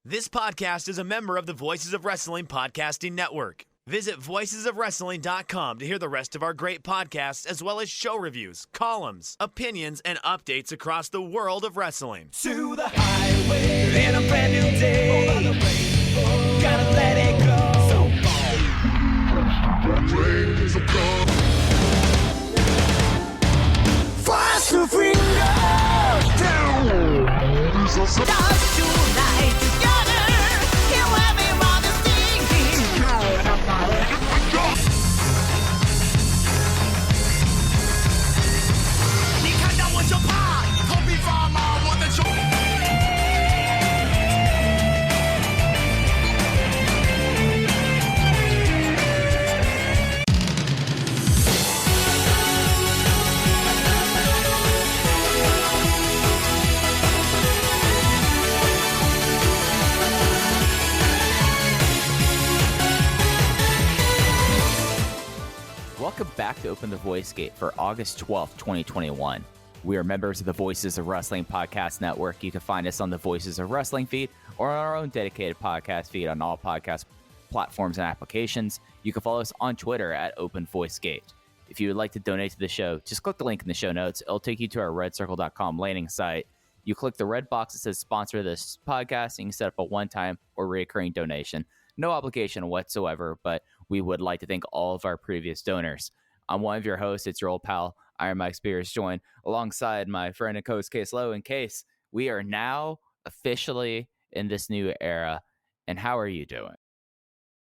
This podcast is a member of the Voices of Wrestling Podcasting Network. Visit voicesofwrestling.com to hear the rest of our great podcasts, as well as show reviews, columns, opinions, and updates across the world of wrestling. To the highway in a brand new day. Over the rainbow, gotta let it go. So fast to finger down. Dance tonight together. Here everyone is singing. 你看到我就怕，头皮发麻，我的手。Welcome back to Open the Voice Gate for August 12th, 2021. We are members of the Voices of Wrestling Podcast Network. You can find us on the Voices of Wrestling feed or on our own dedicated podcast feed on all podcast platforms and applications. You can follow us on Twitter at Open Voice Gate. If you would like to donate to the show, just click the link in the show notes. It'll take you to our redcircle.com landing site. You click the red box that says sponsor this podcast, and you can set up a one-time or recurring donation. No obligation whatsoever, but we would like to thank all of our previous donors. I'm one of your hosts. It's your old pal, Iron Mike Spears, joined alongside my friend and co-host, Case Lowe. And Case, we are now officially in this new era. And how are you doing?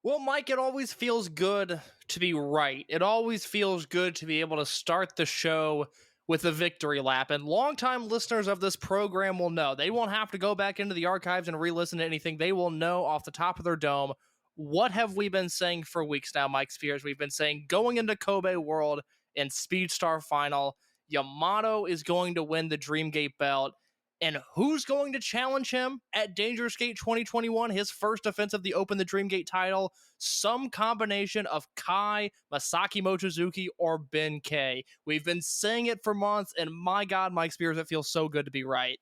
Well, Mike, it always feels good to be right. It always feels good to be able to start the show with a victory lap. And longtime listeners of this program will know. They won't have to go back into the archives and re-listen to anything. They will know off the top of their dome. What have we been saying for weeks now, Mike Spears? We've been saying going into Kobe World in Speedstar Final, Yamato is going to win the Dreamgate belt. And who's going to challenge him at Dangerous Gate 2021? His first defense of the Open the Dreamgate title. Some combination of Kai, Masaki Mochizuki, or Ben K. We've been saying it for months, and my God, Mike Spears, it feels so good to be right.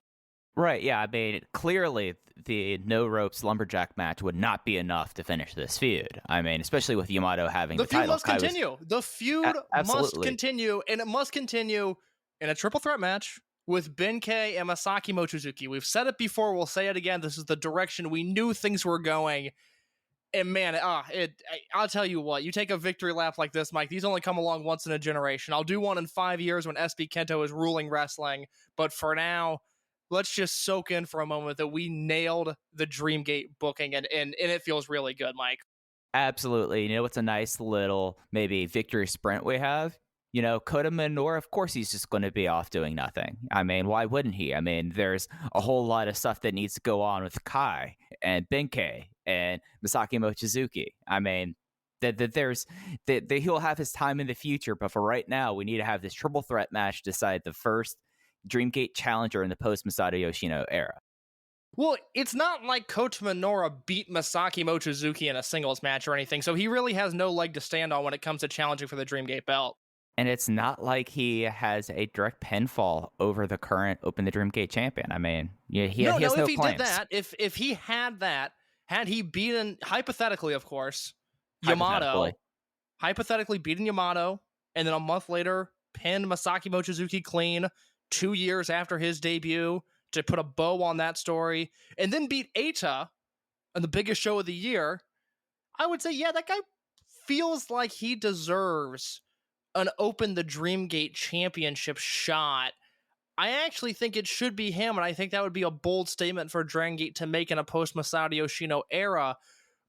Right, yeah, I mean, clearly the no-ropes lumberjack match would not be enough to finish this feud. I mean, especially with Yamato having the title. The feud must continue. The feud must continue, and it must continue in a triple threat match with Ben K and Masaki Mochizuki. We've said it before, we'll say it again. This is the direction we knew things were going. And man, I'll tell you what, you take a victory lap like this, Mike, these only come along once in a generation. I'll do one in 5 years when SB Kento is ruling wrestling. But for now, let's just soak in for a moment that we nailed the Dreamgate booking, and it feels really good, Mike. Absolutely. You know what's a nice little maybe victory sprint we have? You know, Kota Minoura, of course he's just going to be off doing nothing. I mean, why wouldn't he? I mean, there's a whole lot of stuff that needs to go on with Kai and Benkei and Masaki Mochizuki. I mean, he'll have his time in the future, but for right now, we need to have this triple threat match decide the first Dreamgate challenger in the post-Masato Yoshino era. Well, it's not like Kota Minoura beat Masaki Mochizuki in a singles match or anything, so he really has no leg to stand on when it comes to challenging for the Dreamgate belt. And it's not like he has a direct pinfall over the current Open the Dreamgate champion. I mean, he has no if he claims. did that, if he had that, had he beaten, hypothetically, of course, Yamato, hypothetically beaten Yamato, and then a month later pinned Masaki Mochizuki clean 2 years after his debut to put a bow on that story, and then beat Eita on the biggest show of the year, I would say, yeah, that guy feels like he deserves an Open the Dreamgate championship shot. I actually think it should be him, and I think that would be a bold statement for Dreamgate to make in a post-Masato Yoshino era.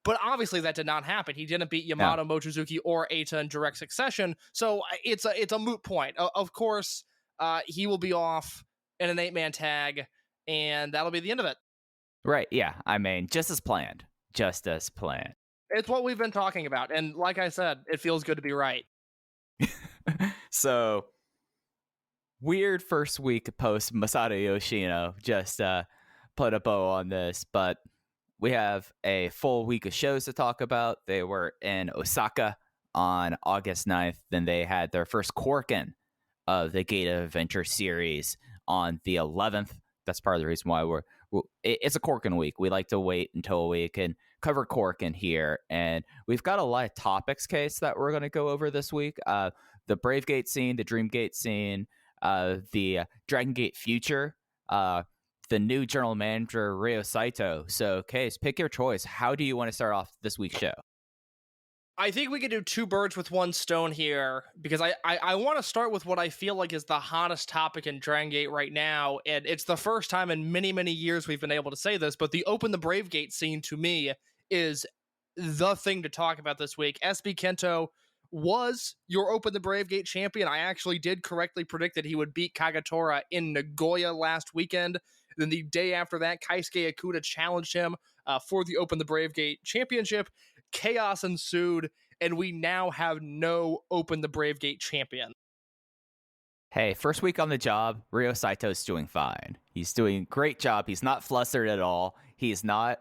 But obviously that did not happen. He didn't beat Yamato, Mochizuki, or Eita in direct succession, so it's a moot point. Of course, he will be off in an 8-man tag, and that'll be the end of it. Right, yeah. I mean, just as planned. Just as planned. It's what we've been talking about, and like I said, it feels good to be right. So, weird first week post Masato Yoshino. Just put a bow on this, but we have a full week of shows to talk about. They were in Osaka on August 9th. Then they had their first Corkin of the Gate of Adventure series on the 11th. That's part of the reason why we're it's a Corkin week. We like to wait until we can cover Corkin here. And we've got a lot of topics, Case, that we're going to go over this week. The Bravegate scene, the Dreamgate scene, the Dragon Gate future, the new general manager, Ryo Saito. So, Case, pick your choice. How do you want to start off this week's show? I think we could do two birds with one stone here, because I want to start with what I feel like is the hottest topic in Dragon Gate right now, and it's the first time in many, many years we've been able to say this, but the Open the Brave Gate scene, to me, is the thing to talk about this week. SB Kento was your Open the Brave Gate champion. I actually did correctly predict that he would beat Kagetora in Nagoya last weekend. Then the day after that, Keisuke Ikuta challenged him for the Open the Brave Gate championship. Chaos ensued, and we now have no Open the Brave Gate champion. Hey, first week on the job, Ryo Saito's doing fine. He's doing a great job. He's not flustered at all. He's not,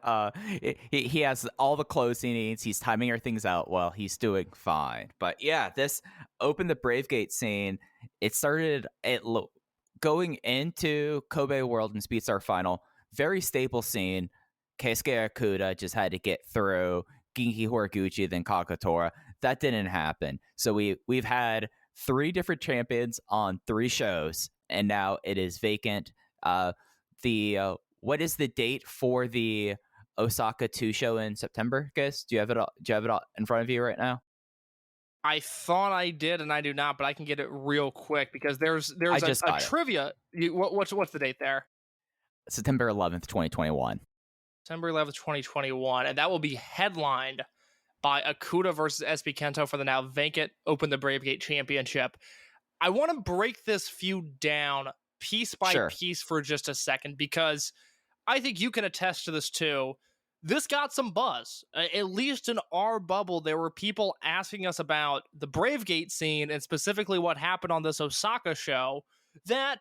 he has all the clothes he needs. He's timing our things out well. He's doing fine. But yeah, this Open the Brave Gate scene, it started going into Kobe World and Speedstar Final. Very stable scene. Keisuke Ikuta just had to get through Genki Horiguchi, then Kagetora. That didn't happen. So we've had 3 different champions on 3 shows, and now it is vacant. What is the date for the Osaka 2 show in September, guys? Do you have it all in front of you right now? I thought I did, and I do not, but I can get it real quick because there's a trivia. What's the date there? September 11th, 2021. September 11th, 2021, and that will be headlined by Ikuta versus SB Kento for the now vacant Open the Brave Gate Championship. I want to break this feud down piece by piece for just a second, because I think you can attest to this too. This got some buzz. At least in our bubble, there were people asking us about the Brave Gate scene and specifically what happened on this Osaka show that,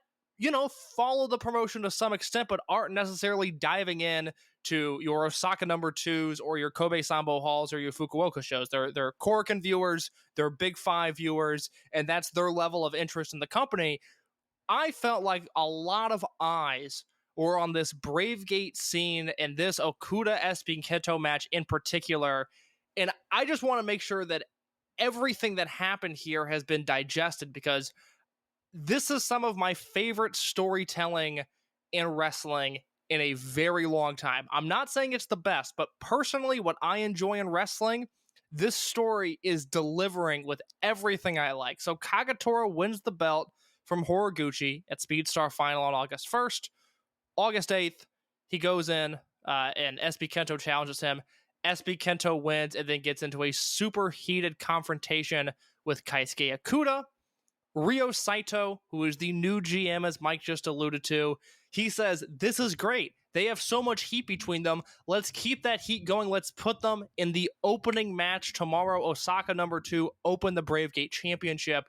follow the promotion to some extent, but aren't necessarily diving in to your Osaka number 2s or your Kobe Sambo Halls or your Fukuoka shows. They're Korakuen viewers, they're Big 5 viewers, and that's their level of interest in the company. I felt like a lot of eyes were on this Brave Gate scene and this Okuda SB Kento match in particular, and I just want to make sure that everything that happened here has been digested, because this is some of my favorite storytelling in wrestling in a very long time. I'm not saying it's the best, but personally, what I enjoy in wrestling, this story is delivering with everything I like. So Kagetora wins the belt from Horiguchi at Speedstar Final on August 1st. August 8th, he goes in and SB Kento challenges him. SB Kento wins and then gets into a super heated confrontation with Keisuke Ikuta. Ryo Saito, who is the new GM, as Mike just alluded to, he says, this is great. They have so much heat between them. Let's keep that heat going. Let's put them in the opening match tomorrow, Osaka number 2, Open the Brave Gate Championship.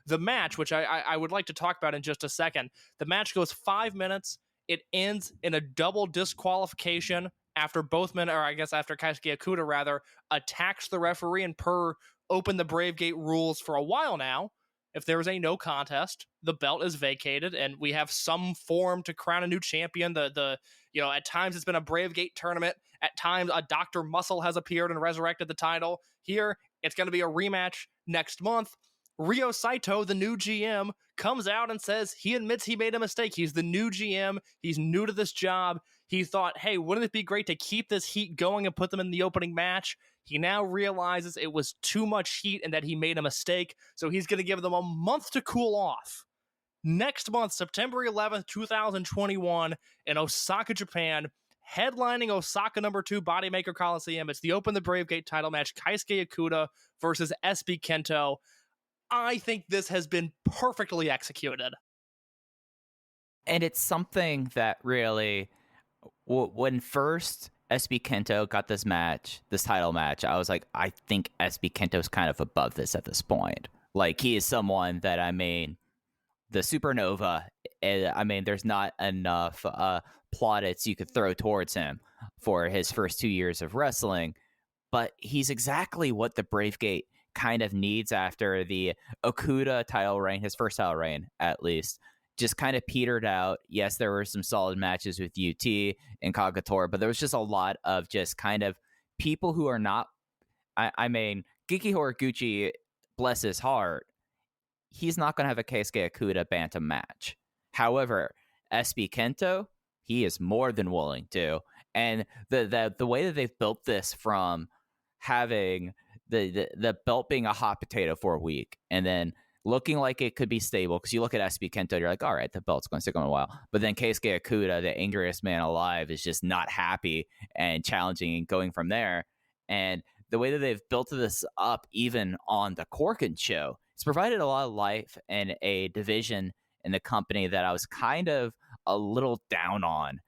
The match, which I would like to talk about in just a second, the match goes 5 minutes. It ends in a double disqualification after both men, or I guess after Keisuke Ikuta, rather, attacks the referee, and per Open the Brave Gate rules for a while now, if there is a no contest, the belt is vacated, and we have some form to crown a new champion. At times it's been a Brave Gate tournament. At times a Dr. Muscle has appeared and resurrected the title. Here, it's going to be a rematch next month. Ryo Saito, the new GM, comes out and says he admits he made a mistake. He's the new GM. He's new to this job. He thought, hey, wouldn't it be great to keep this heat going and put them in the opening match? He now realizes it was too much heat and that he made a mistake, so he's going to give them a month to cool off. Next month, September 11th, 2021, in Osaka, Japan, headlining Osaka number 2 Bodymaker Coliseum. It's the Open the Brave Gate title match, Keisuke Ikuta versus SB Kento. I think this has been perfectly executed. And it's something that really, when first SB Kento got this title match, I was like, I think SB Kento's kind of above this at this point. Like, he is someone that, the Supernova, there's not enough plaudits you could throw towards him for his first 2 years of wrestling, but he's exactly what the Brave Gate kind of needs after the Okuda title reign, his first title reign at least. just kind of petered out. Yes, there were some solid matches with UT and Kagatora, but there was just a lot of just kind of people who are not. I mean, Giki Horiguchi, bless his heart, he's not going to have a Keisuke Okuda bantam match. However, SB Kento, he is more than willing to. And the way that they've built this from having the belt being a hot potato for a week and then looking like it could be stable, because you look at SB Kento, you're like, all right, the belt's going to stick on a while. But then Keisuke Okuda, the angriest man alive, is just not happy and challenging and going from there. And the way that they've built this up, even on the Corkin show, it's provided a lot of life in a division in the company that I was kind of a little down on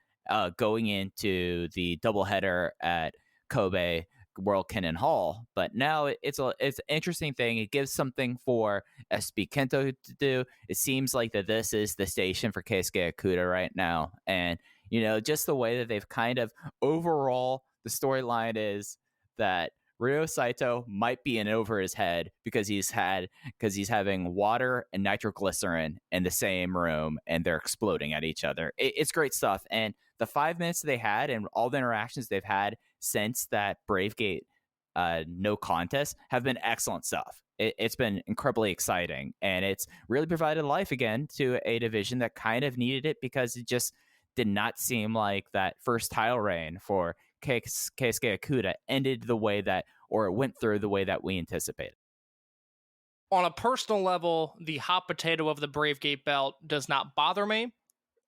going into the doubleheader at Kobe World Kennen Hall. But now it's an interesting thing. It gives something for SB Kento to do. It seems like that this is the station for Keisuke Okuda right now. And, just the way that they've kind of overall, the storyline is that Ryo Saito might be in over his head because he's having water and nitroglycerin in the same room and they're exploding at each other. It's great stuff. And the 5 minutes they had and all the interactions they've had since that Bravegate no contest have been excellent stuff. It's been incredibly exciting, and it's really provided life again to a division that kind of needed it, because it just did not seem like that first title reign for Keisuke Okuda ended the way that, or it went through the way that we anticipated. On a personal level, the hot potato of the Bravegate belt does not bother me.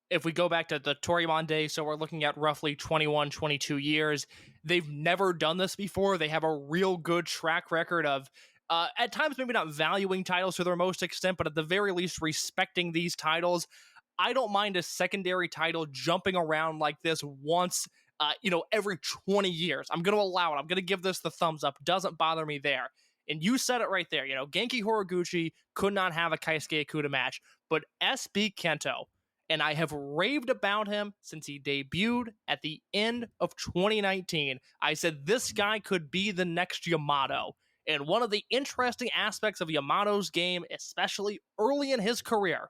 If we go back to the Toryumon days, so we're looking at roughly 21, 22 years, they've never done this before. They have a real good track record of, at times maybe not valuing titles to their most extent, but at the very least respecting these titles. I don't mind a secondary title jumping around like this once, every 20 years. I'm going to allow it. I'm going to give this the thumbs up. Doesn't bother me there. And you said it right there. Genki Horiguchi could not have a Keisuke Okuda match, but SB Kento, and I have raved about him since he debuted at the end of 2019. I said this guy could be the next Yamato. And one of the interesting aspects of Yamato's game, especially early in his career,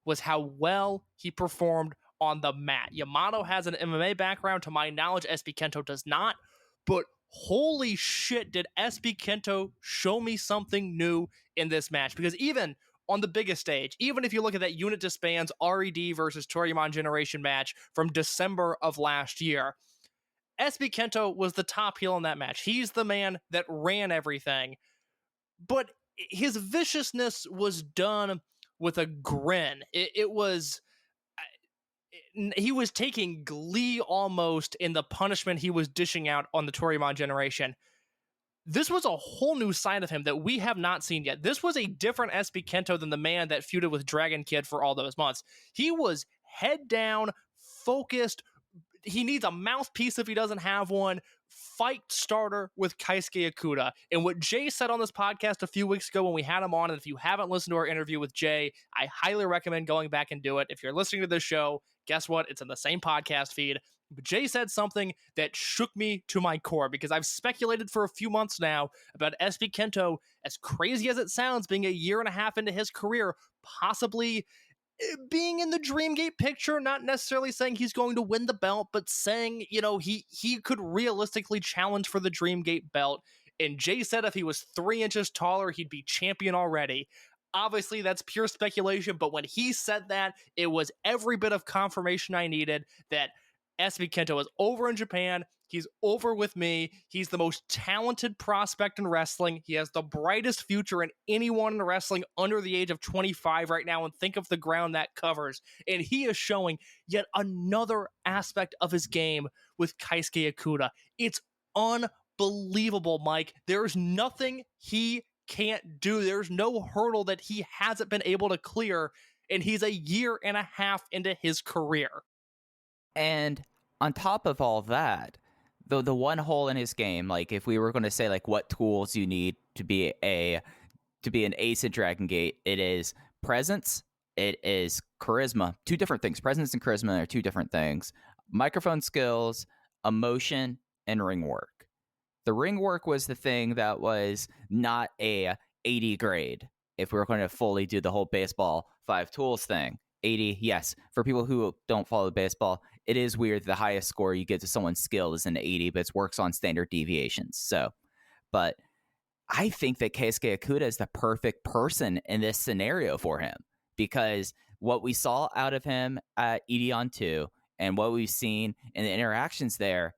was how well he performed on the mat. Yamato has an MMA background. To my knowledge, SB Kento does not. But holy shit, did SB Kento show me something new in this match. Because even on the biggest stage, even if you look at that Unit Disbands RED versus Toryumon Generation match from December of last year, SB Kento was the top heel in that match. He's the man that ran everything. But his viciousness was done with a grin. It was... He was taking glee almost in the punishment he was dishing out on the Toryumon Generation. This was a whole new side of him that we have not seen yet. This was a different SB Kento than the man that feuded with Dragon Kid for all those months. He was head down, focused. He needs a mouthpiece if he doesn't have one. Fight starter with Keisuke Okuda. And what Jay said on this podcast a few weeks ago when we had him on, and if you haven't listened to our interview with Jay, I highly recommend going back and do it. If you're listening to this show, guess what? It's in the same podcast feed. But Jay said something that shook me to my core, because I've speculated for a few months now about SB Kento, as crazy as it sounds, being a year and a half into his career, possibly being in the Dreamgate picture, not necessarily saying he's going to win the belt, but saying, he could realistically challenge for the Dreamgate belt. And Jay said if he was 3 inches taller, he'd be champion already. Obviously, that's pure speculation, but when he said that, it was every bit of confirmation I needed that SB Kento is over in Japan. He's over with me. He's the most talented prospect in wrestling. He has the brightest future in anyone in wrestling under the age of 25 right now, and think of the ground that covers. And he is showing yet another aspect of his game with Keisuke Okuda. It's unbelievable, Mike. There's nothing he can't do. There's no hurdle that he hasn't been able to clear, and he's a year and a half into his career. And on top of all that, the one hole in his game, like if we were going to say like what tools you need to be an ace at Dragon Gate, it is presence, it is charisma. 2 different things. Presence and charisma are 2 different things. Microphone skills, emotion, and ring work. The ring work was the thing that was not a 80 grade if we were going to fully do the whole baseball 5 tools thing. 80, yes. For people who don't follow baseball, it is weird. The highest score you get to someone's skill is an 80, but it works on standard deviations. So, but I think that Keisuke Okuda is the perfect person in this scenario for him, because what we saw out of him at Edion 2 and what we've seen in the interactions there,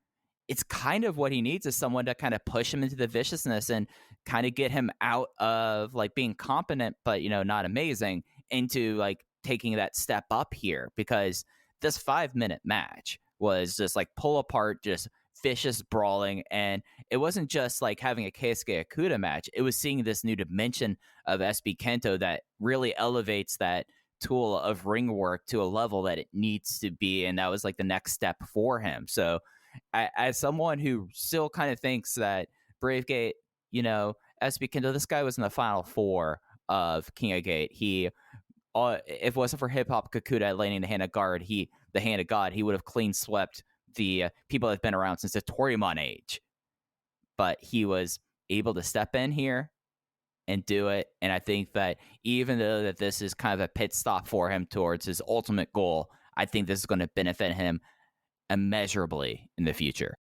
it's kind of what he needs is someone to kind of push him into the viciousness and kind of get him out of like being competent, but, you know, not amazing, into like taking that step up here, because this 5-minute match was just like pull apart, just vicious brawling. And it wasn't just like having a Keisuke Okuda match. It was seeing this new dimension of SB Kento that really elevates that tool of ring work to a level that it needs to be. And that was like the next step for him. So as someone who still kind of thinks that Bravegate, you know, SB Kento, this guy was in the final 4 of King of Gate. He, if it wasn't for Hip Hop Kakuta landing the hand of God, he would have clean swept the people that have been around since the Toryumon age. But he was able to step in here and do it. And I think that even though that this is kind of a pit stop for him towards his ultimate goal, I think this is going to benefit him immeasurably in the future.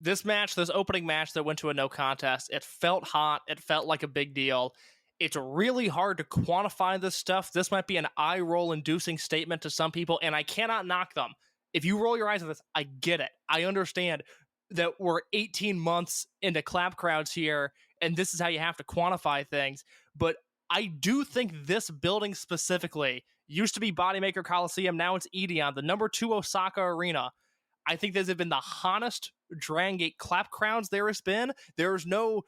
This match, this opening match that went to a no contest, it felt hot. It felt like a big deal. It's really hard to quantify this stuff. This might be an eye roll inducing statement to some people, and I cannot knock them. If you roll your eyes at this, I get it. I understand that we're 18 months into clap crowds here, and this is how you have to quantify things. But I do think this building specifically used to be Bodymaker Coliseum. Now it's Edion, the number 2 Osaka arena. I think these have been the hottest Dragon Gate clap crowds there has been. There's no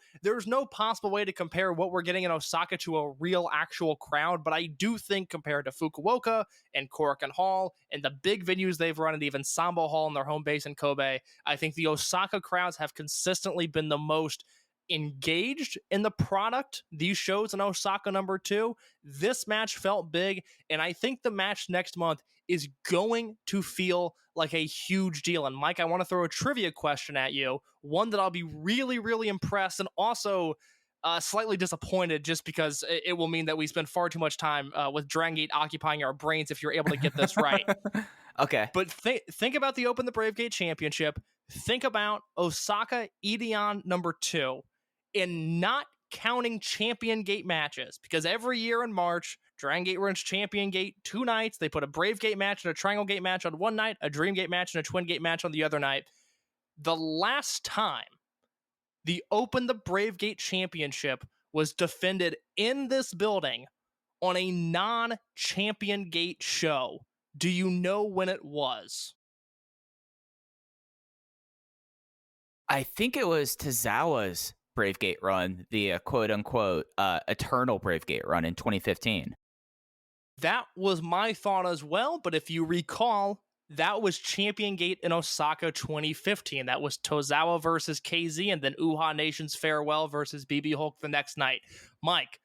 possible way to compare what we're getting in Osaka to a real actual crowd, but I do think compared to Fukuoka and Korakuen Hall and the big venues they've run, and even Sambo Hall in their home base in Kobe, I think the Osaka crowds have consistently been the most engaged in the product. These shows in Osaka number 2, this match felt big, and I think the match next month is going to feel like a huge deal. And Mike, I want to throw a trivia question at you, one that I'll be really, really impressed and also slightly disappointed, just because it will mean that we spend far too much time with Dragon Gate occupying our brains if you're able to get this right. Okay. But think about the Open the Brave Gate Championship. Think about Osaka Edion number 2, and not counting Champion Gate matches, because every year in March, Dragon Gate runs Champion Gate 2 nights. They put a Brave Gate match and a Triangle Gate match on one night, a Dream Gate match and a Twin Gate match on the other night. The last time the Open the Brave Gate Championship was defended in this building on a non-Champion Gate show, do you know when it was? I think it was Tozawa's Brave Gate run, the quote-unquote eternal Brave Gate run in 2015. That was my thought as well, but if you recall, that was Champion Gate in Osaka 2015. That was Tozawa versus KZ, and then Uha Nation's Farewell versus BB Hulk the next night. Mike,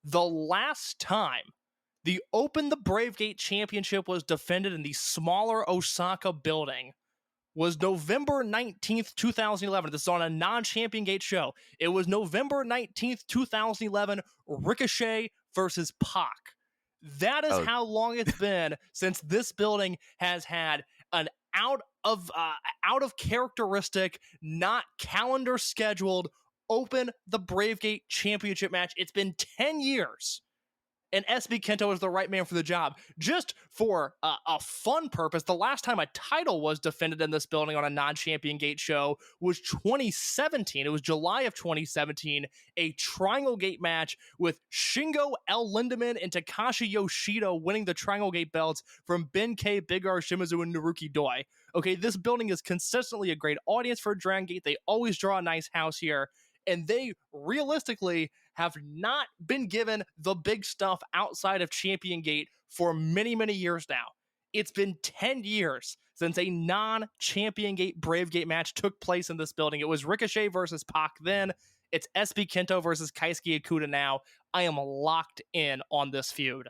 the last time the Open the Brave Gate Championship was defended in the smaller Osaka building was November 19th, 2011. This is on a non-Champion Gate show. It was November 19th, 2011, Ricochet versus Pac. That is how long it's been since this building has had an out of characteristic, not calendar scheduled Open the Brave Gate Championship match. It's been 10 years. And SB Kento is the right man for the job. Just for a fun purpose, the last time a title was defended in this building on a non-Champion Gate show was 2017. It was July of 2017, a Triangle Gate match with Shingo L. Lindemann and Takashi Yoshida winning the Triangle Gate belts from Ben K, Big R, Shimizu, and Naruki Doi. Okay, this building is consistently a great audience for Dragon Gate. They always draw a nice house here. And they realistically have not been given the big stuff outside of Champion Gate for many, many years now. It's been 10 years since a non-Champion Gate Brave Gate match took place in this building. It was Ricochet versus Pac then. It's SB Kento versus Keisuke Okuda now. I am locked in on this feud.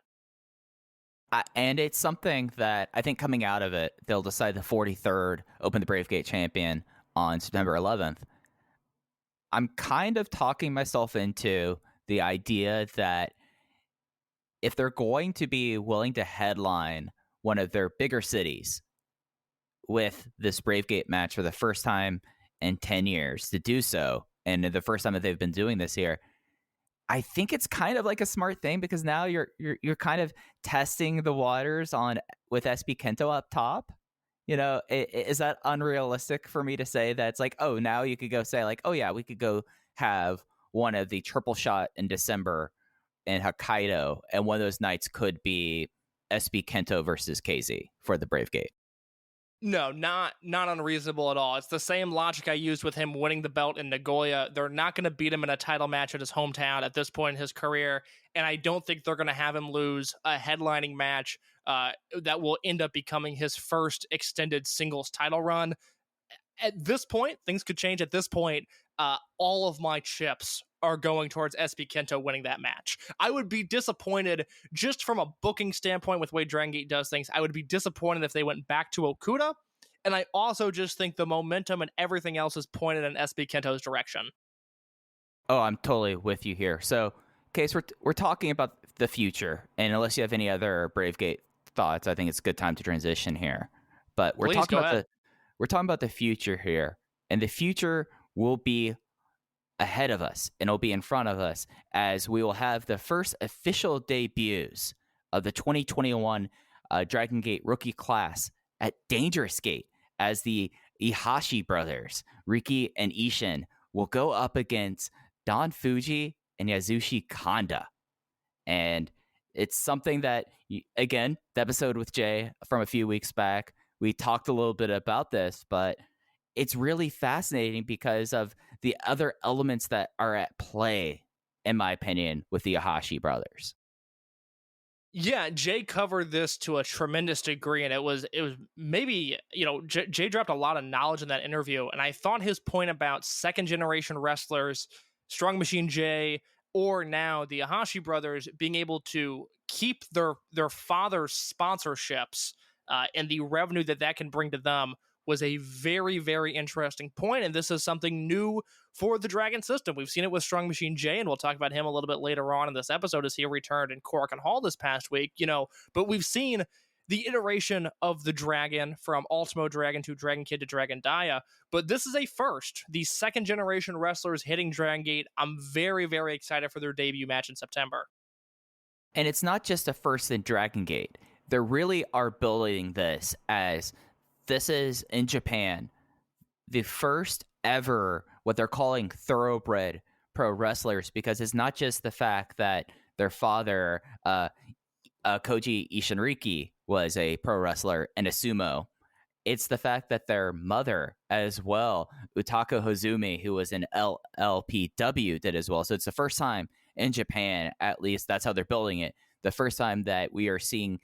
And it's something that I think coming out of it, they'll decide the 43rd Open the Brave Gate champion on September 11th. I'm kind of talking myself into the idea that if they're going to be willing to headline one of their bigger cities with this Bravegate match for the first time in 10 years to do so, and the first time that they've been doing this here, I think it's kind of like a smart thing, because now you're kind of testing the waters with SB Kento up top. Is that unrealistic for me to say that it's like, oh, now you could go say like, oh yeah, we could go have one of the triple shot in December in Hokkaido, and one of those nights could be SB Kento versus KZ for the Bravegate? No, not unreasonable at all. It's the same logic I used with him winning the belt in Nagoya. They're not going to beat him in a title match at his hometown at this point in his career, and I don't think they're going to have him lose a headlining match that will end up becoming his first extended singles title run. At this point, things could change. At this point, all of my chips are going towards SB Kento winning that match. I would be disappointed just from a booking standpoint with the way Dragon Gate does things. I would be disappointed if they went back to Okuda. And I also just think the momentum and everything else is pointed in SB Kento's direction. Oh, I'm totally with you here. So, Case, we're talking about the future. And unless you have any other Bravegate thoughts, I think it's a good time to transition here. But we're talking about the future here. And the future will be ahead of us, and it'll be in front of us, as we will have the first official debuts of the 2021 Dragon Gate rookie class at Dangerous Gate, as the Iihashi brothers, Riki and Ishin, will go up against Don Fuji and Yasushi Kanda. And it's something that, again, the episode with Jay from a few weeks back, we talked a little bit about this, but it's really fascinating because of the other elements that are at play, in my opinion, with the Ahashi brothers. Yeah, Jay covered this to a tremendous degree, and it was maybe, Jay dropped a lot of knowledge in that interview, and I thought his point about second generation wrestlers, Strong Machine Jay, or now the Ahashi brothers being able to keep their father's sponsorships and the revenue that can bring to them was a very, very interesting point, and this is something new for the Dragon system. We've seen it with Strong Machine Jay, and we'll talk about him a little bit later on in this episode as he returned in Korakuen Hall this past week, but we've seen the iteration of the Dragon from Ultimo Dragon to Dragon Kid to Dragon Dia, but this is a first. These second generation wrestlers hitting Dragon Gate. I'm very, very excited for their debut match in September. And it's not just a first in Dragon Gate. They really are building this as this is, in Japan, the first ever what they're calling thoroughbred pro wrestlers, because it's not just the fact that their father, Koji Ishinriki, was a pro wrestler and a sumo. It's the fact that their mother as well, Utaka Hozumi, who was in LLPW, did as well. So it's the first time in Japan, at least that's how they're building it, the first time that we are seeing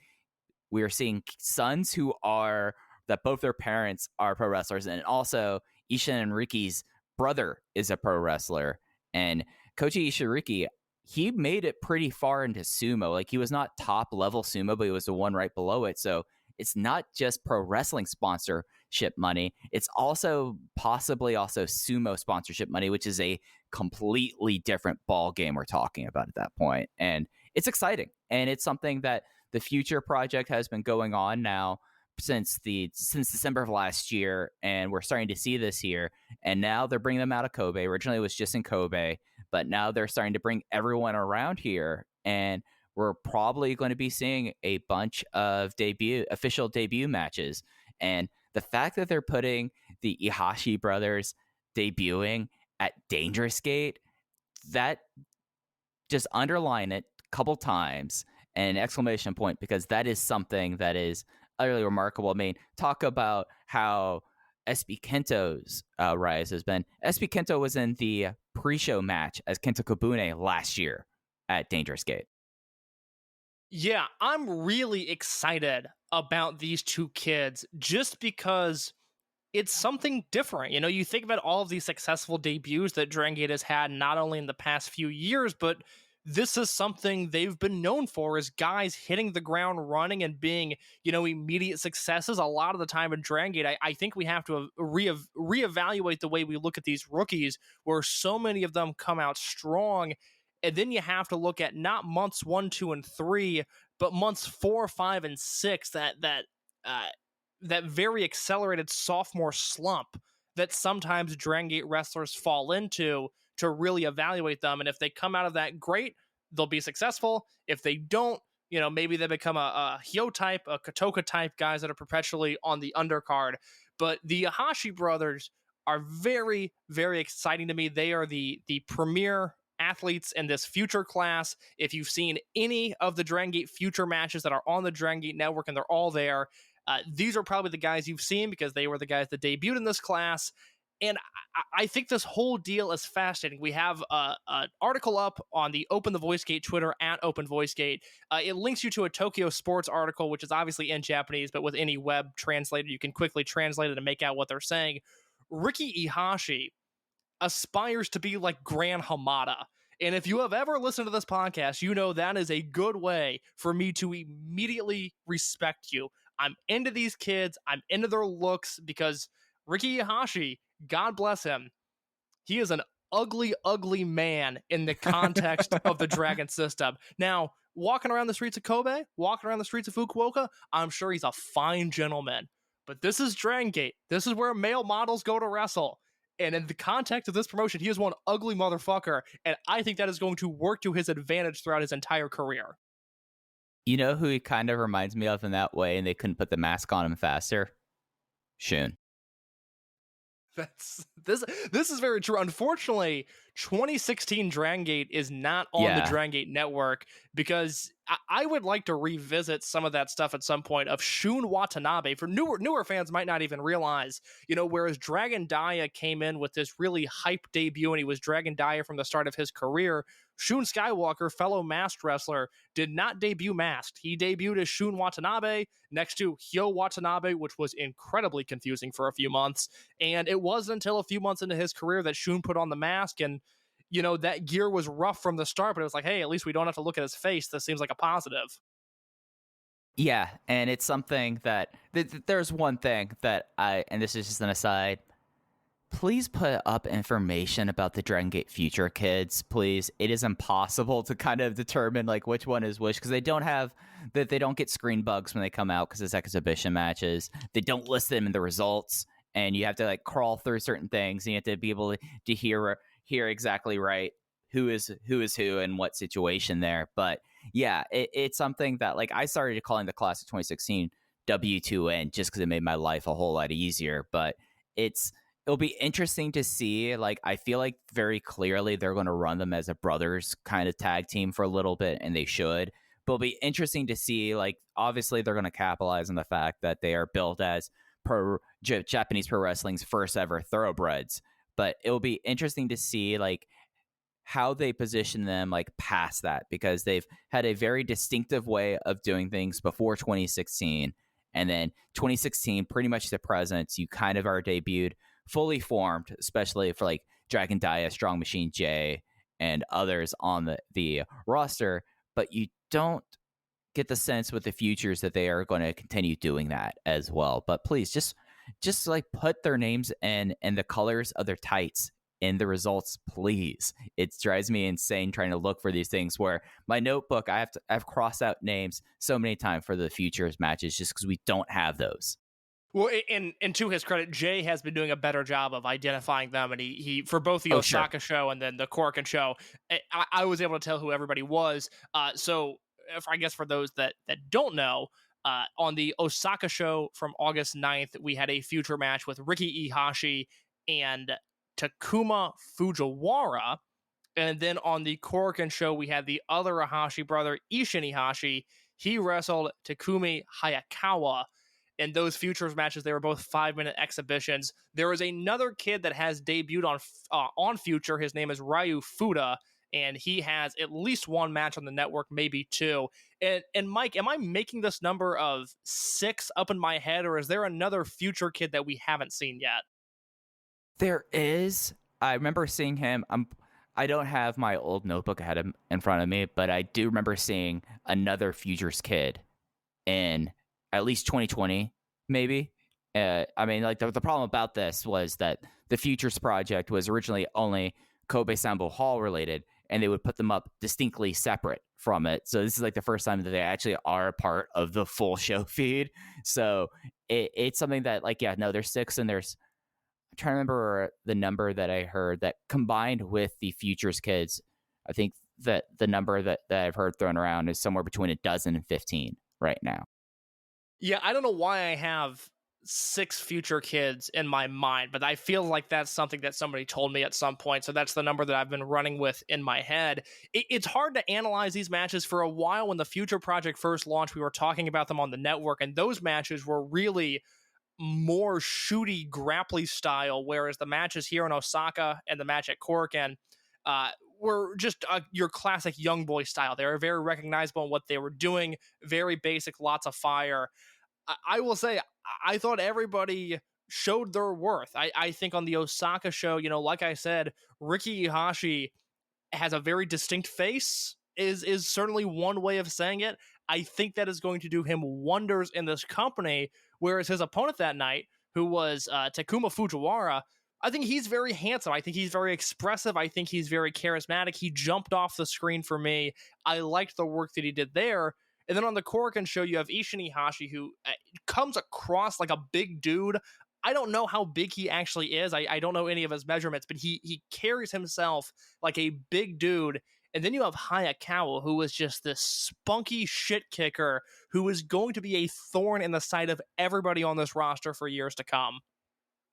sons who are that both their parents are pro wrestlers, and also Ishin and Riki's brother is a pro wrestler. And Koji Ishiriki, he made it pretty far into sumo. Like, he was not top level sumo, but he was the one right below it. So it's not just pro wrestling sponsorship money. It's also possibly also sumo sponsorship money, which is a completely different ball game we're talking about at that point. And it's exciting. And it's something that the Future Project has been going on now since December of last year, and we're starting to see this here. And now they're bringing them out of Kobe. Originally it was just in Kobe, but now they're starting to bring everyone around here, and we're probably going to be seeing a bunch of official debut matches. And the fact that they're putting the Iihashi brothers debuting at Dangerous Gate, that just underline it a couple times and an exclamation point, because that is something that is utterly remarkable. I mean, talk about how SB Kento's rise has been. SB Kento was in the pre-show match as Kento Kobune last year at Dangerous Gate. Yeah, I'm really excited about these two kids just because it's something different. You think about all of these successful debuts that Dragon Gate has had, not only in the past few years, but this is something they've been known for, is guys hitting the ground running and being, immediate successes. A lot of the time in Dragon Gate, I think we have to reevaluate the way we look at these rookies, where so many of them come out strong And then you have to look at not months 1, 2, and 3, but months 4, 5, and 6, that very accelerated sophomore slump that sometimes Dragon Gate wrestlers fall into to really evaluate them. And if they come out of that, great, they'll be successful. If they don't, maybe they become a Hyo type, a Kotoka type guys that are perpetually on the undercard. But the Ahashi brothers are very, very exciting to me. They are the premier athletes in this future class. If you've seen any of the Dragon Gate future matches that are on the Dragon Gate network, and they're all there, these are probably the guys you've seen because they were the guys that debuted in this class. And I think this whole deal is fascinating. We have an article up on the Open the Voice Gate Twitter at Open Voice Gate. It links you to a Tokyo Sports article, which is obviously in Japanese, but with any web translator, you can quickly translate it and make out what they're saying. Riki Iihashi aspires to be like Gran Hamada. And if you have ever listened to this podcast, you know that is a good way for me to immediately respect you. I'm into these kids. I'm into their looks because Riki Iihashi, God bless him, he is an ugly, ugly man in the context of the Dragon system. Now, walking around the streets of Kobe, walking around the streets of Fukuoka, I'm sure he's a fine gentleman. But this is Dragon Gate. This is where male models go to wrestle. And in the context of this promotion, he is one ugly motherfucker. And I think that is going to work to his advantage throughout his entire career. You know who he kind of reminds me of in that way, and they couldn't put the mask on him faster? Shun. This is very true. Unfortunately, 2016 Dragon Gate is not on the Dragon Gate network because I would like to revisit some of that stuff at some point of Shun Watanabe. For newer fans might not even realize, whereas Dragon Dia came in with this really hype debut and he was Dragon Dia from the start of his career, Shun Skywalker, fellow masked wrestler, did not debut masked. He debuted as Shun Watanabe next to Hyo Watanabe, which was incredibly confusing for a few months. And it wasn't until a few months into his career that Shun put on the mask, and that gear was rough from the start, but it was like, hey, at least we don't have to look at his face. This seems like a positive. Yeah, and it's something that there's one thing that and this is just an aside, please put up information about the Dragon Gate future kids, please. It is impossible to kind of determine like which one is which because they don't get screen bugs when they come out because it's exhibition matches. They don't list them in the results, and you have to like crawl through certain things, and you have to be able to hear exactly right who is who and what situation there. But yeah, it's something that like I started calling the class of 2016 W2N just because it made my life a whole lot easier. But it'll be interesting to see. Like, I feel like very clearly they're going to run them as a brothers kind of tag team for a little bit, and they should. But it'll be interesting to see, like, obviously they're going to capitalize on the fact that they are built as Japanese pro wrestling's first ever thoroughbreds. But it'll be interesting to see, like, how they position them, like, past that, because they've had a very distinctive way of doing things before 2016. And then 2016, pretty much the present, you kind of are debuted fully formed, especially for like Dragon Dia, Strong Machine J, and others on the roster, but you don't get the sense with the futures that they are going to continue doing that as well. But please just like put their names and the colors of their tights in the results, please. It drives me insane trying to look for these things where my notebook, I've crossed out names so many times for the futures matches just because we don't have those. Well, and to his credit, Jay has been doing a better job of identifying them, and he for both the Osaka show and then the Korakuen show, I was able to tell who everybody was. So I guess for those that don't know, on the Osaka show from August 9th, we had a future match with Riki Iihashi and Takuma Fujiwara. And then on the Korakuen show, we had the other Ahashi brother, Ishin Iihashi. He wrestled Takumi Hayakawa. In those futures matches, they were both 5-minute exhibitions. There is another kid that has debuted on Future. His name is Ryu Fuda, and he has at least one match on the network, maybe two. And Mike, am I making this number of 6 up in my head, or is there another Future kid that we haven't seen yet? There is. I remember seeing him. I don't have my old notebook in front of me, but I do remember seeing another Futures kid in at least 2020, maybe. I mean, like the problem about this was that the Futures project was originally only Kobe Sambo Hall related, and they would put them up distinctly separate from it. So this is like the first time that they actually are a part of the full show feed. So it's something that, like, yeah, no, there's 6, and there's, I'm trying to remember the number that I heard that combined with the Futures kids, I think that the number that I've heard thrown around is somewhere between 12 and 15 right now. Yeah, I don't know why I have 6 Future kids in my mind, but I feel like that's something that somebody told me at some point, so that's the number that I've been running with in my head. It's hard to analyze these matches. For a while, when the Future Project first launched, we were talking about them on the network, and those matches were really more shooty, grapply style, whereas the matches here in Osaka and the match at Korakuen were just your classic young boy style. They were very recognizable in what they were doing, very basic, lots of fire. I will say, I thought everybody showed their worth. I think on the Osaka show, like I said, Riki Iihashi has a very distinct face, is certainly one way of saying it. I think that is going to do him wonders in this company, whereas his opponent that night, who was Takuma Fujiwara, I think he's very handsome. I think he's very expressive. I think he's very charismatic. He jumped off the screen for me. I liked the work that he did there. And then on the Korakuen show, you have Ishin Iihashi, who comes across like a big dude. I don't know how big he actually is. I don't know any of his measurements, but he carries himself like a big dude. And then you have Hayakawa, who is just this spunky shit kicker who is going to be a thorn in the side of everybody on this roster for years to come.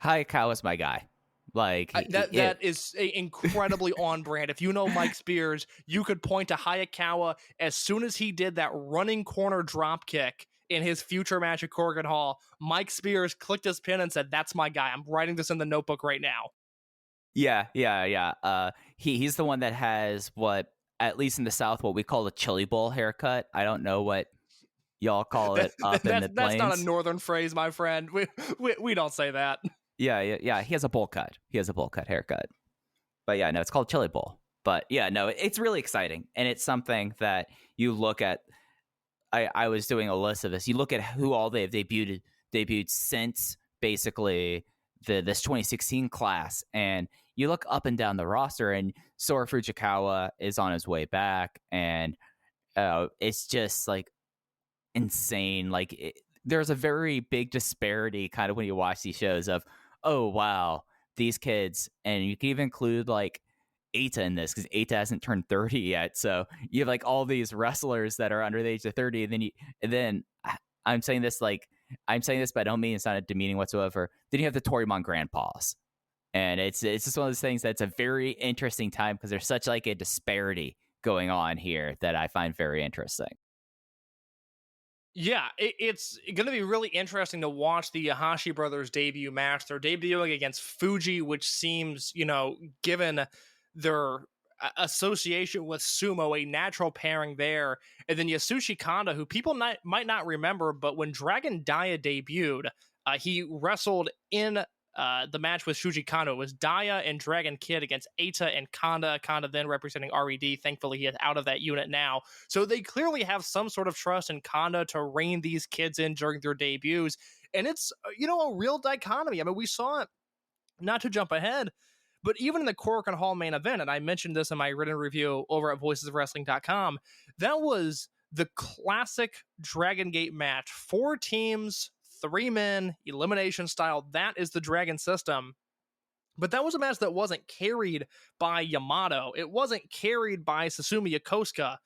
Hayakawa's my guy. Like that is incredibly on brand. If you know Mike Spears, you could point to Hayakawa as soon as he did that running corner drop kick in his future match at Korakuen Hall. Mike Spears clicked his pin and said, "That's my guy. I'm writing this in the notebook right now." Yeah. He's the one that has what, at least in the South, what we call a chili bowl haircut. I don't know what y'all call it up in the plains. That's not a northern phrase, my friend. We don't say that. Yeah. He has a bowl cut. He has a bowl cut haircut. But yeah, no, it's called chili bowl. But yeah, no, it's really exciting. And it's something that you look at. I was doing a list of this. You look at who all they've debuted since basically this 2016 class. And you look up and down the roster, and Sora Fujikawa is on his way back. And it's just like insane. Like there's a very big disparity kind of when you watch these shows of, oh, wow, these kids. And you can even include like Eita in this, because Eita hasn't turned 30 yet. So you have like all these wrestlers that are under the age of 30. And then I'm saying this, but I don't mean it's not demeaning whatsoever. Then you have the Torimon grandpas. And it's just one of those things that's a very interesting time, because there's such like a disparity going on here that I find very interesting. Yeah, it's going to be really interesting to watch the Ahashi brothers debut match. They're debuting against Fuji, which seems, given their association with sumo, a natural pairing there. And then Yasushi Kanda, who people might not remember, but when Dragon Dia debuted, he wrestled in the match with Shuji Kano. It was Dia and Dragon Kid against Eita and Kanda. Kanda then representing RED. Thankfully, he is out of that unit now. So they clearly have some sort of trust in Kanda to rein these kids in during their debuts. And it's, a real dichotomy. I mean, we saw it, not to jump ahead, but even in the Korakuen Hall main event, and I mentioned this in my written review over at voicesofwrestling.com, that was the classic Dragon Gate match. 4 teams, 3 men, elimination style. That is the Dragon system. But that was a match that wasn't carried by Yamato. It wasn't carried by Susumu Yokosuka.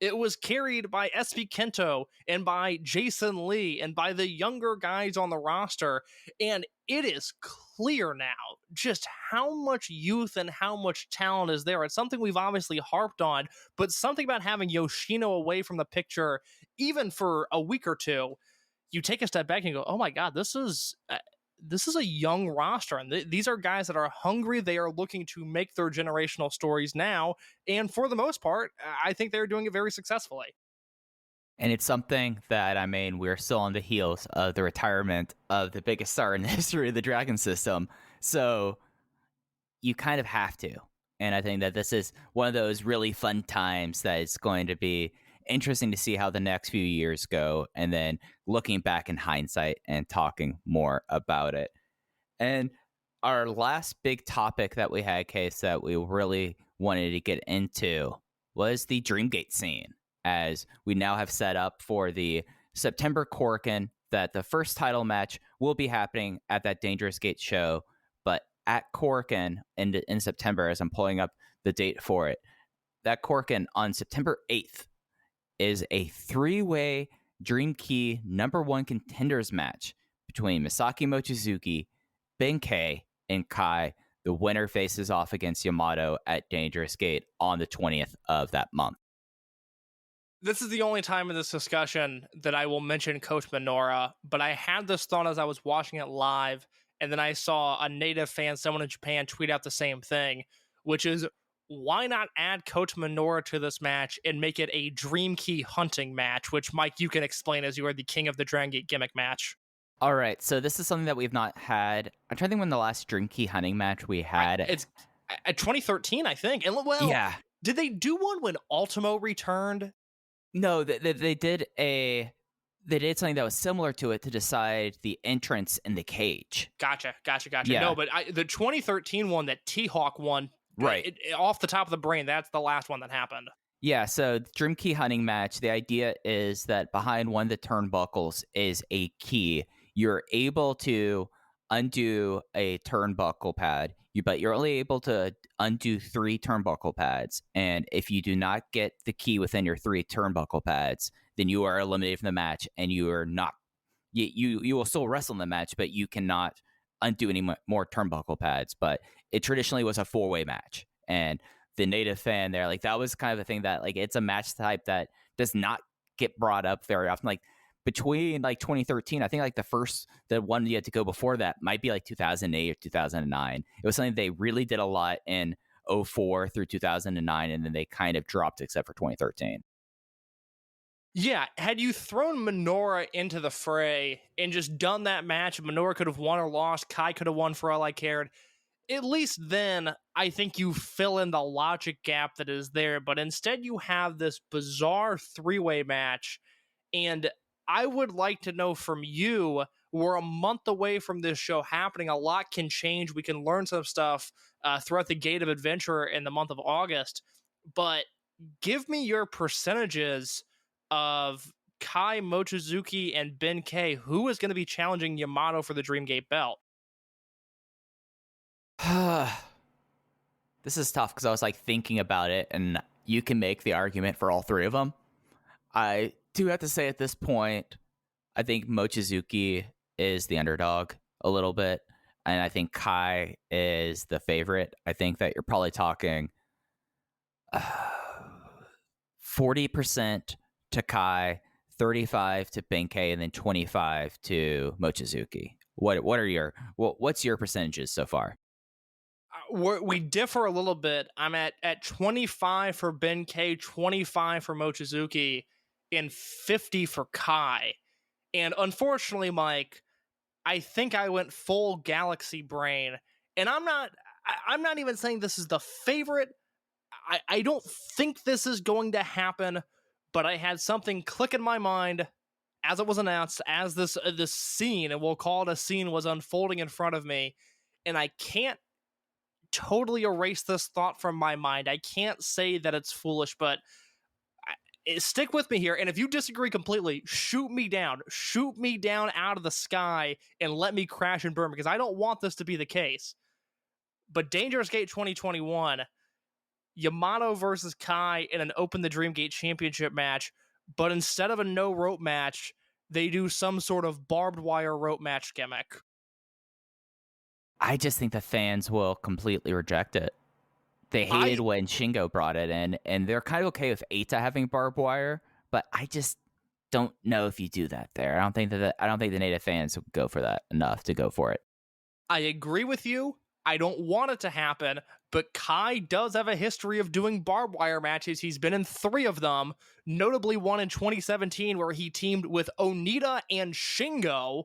It was carried by SB Kento and by Jason Lee and by the younger guys on the roster. And it is clear now just how much youth and how much talent is there. It's something we've obviously harped on, but something about having Yoshino away from the picture, even for a week or two, you take a step back and go, oh my God, this is a young roster. And these are guys that are hungry. They are looking to make their generational stories now. And for the most part, I think they're doing it very successfully. And it's something that, we're still on the heels of the retirement of the biggest star in the history of the Dragon system. So you kind of have to. And I think that this is one of those really fun times that is going to be interesting to see how the next few years go, and then looking back in hindsight and talking more about it. And our last big topic that we had, Case, that we really wanted to get into was the Dreamgate scene, as we now have set up for the September Korakuen that the first title match will be happening at that Dangerous Gate show, but at Korakuen in September, as I'm pulling up the date for it, that Korakuen on September 8th is a 3-way Dream Key #1 contenders match between Masaki Mochizuki, Benkei, and Kai. The winner faces off against Yamato at Dangerous Gate on the 20th of that month. This is the only time in this discussion that I will mention Coach Minoura, but I had this thought as I was watching it live, and then I saw a native fan, someone in Japan, tweet out the same thing, which is, why not add Coach Minoura to this match and make it a Dream Key hunting match, which, Mike, you can explain as you are the king of the Dragon Gate gimmick match. All right, so this is something that we've not had. I'm trying to think when the last Dream Key hunting match we had. It's at 2013, I think. And well, yeah. Did they do one when Ultimo returned? No, they did something that was similar to it to decide the entrance in the cage. Gotcha. Yeah. No, but the 2013 one that T-Hawk won, right? Off the top of the brain, that's the last one that happened. Yeah, so the Dream Key hunting match, the idea is that behind one of the turnbuckles is a key. You're able to undo a turnbuckle pad, but you're only able to undo 3 turnbuckle pads. And if you do not get the key within your 3 turnbuckle pads, then you are eliminated from the match, and you are not. You will still wrestle in the match, but you cannot undo any more turnbuckle pads. But it traditionally was a 4-way match, and the native fan there, like, that was kind of the thing that, like, it's a match type that does not get brought up very often. Like, between like 2013, I think like the one you had to go before that might be like 2008 or 2009. It was something they really did a lot in 2004 through 2009, and then they kind of dropped except for 2013. Yeah, had you thrown Minoura into the fray and just done that match, Minoura could have won or lost, Kai could have won for all I cared. At least then, I think you fill in the logic gap that is there, but instead you have this bizarre 3-way match, and I would like to know from you, we're a month away from this show happening, a lot can change, we can learn some stuff throughout the Gate of Adventure in the month of August, but give me your percentages of Kai, Mochizuki, and Benkei. Who is going to be challenging Yamato for the Dreamgate belt? This is tough because I was like thinking about it, and you can make the argument for all 3 of them. I do have to say at this point, I think Mochizuki is the underdog a little bit, and I think Kai is the favorite. I think that you're probably talking 40% to Kai, 35 to Benkei, and then 25 to Mochizuki. What's your percentages so far? We differ a little bit. I'm at 25 for Benkei, 25 for Mochizuki, and 50 for Kai. And unfortunately, Mike, I think I went full galaxy brain. And I'm not even saying this is the favorite. I don't think this is going to happen, but I had something click in my mind as it was announced, as this scene, and we'll call it a scene, was unfolding in front of me, and I can't totally erase this thought from my mind. I can't say that it's foolish, but stick with me here, and if you disagree completely, shoot me down out of the sky and let me crash and burn, because I don't want this to be the case. But Dangerous Gate 2021, Yamato versus Kai in an Open the Dream Gate Championship match, but instead of a no rope match, they do some sort of barbed wire rope match gimmick. I just think the fans will completely reject it. They hated when Shingo brought it in, and they're kind of okay with Eita having barbed wire, but I just don't know if you do that there. I don't think the native fans would go for that enough to go for it. I agree with you. I don't want it to happen, but Kai does have a history of doing barbed wire matches. He's been in 3 of them, notably one in 2017 where he teamed with Onita and Shingo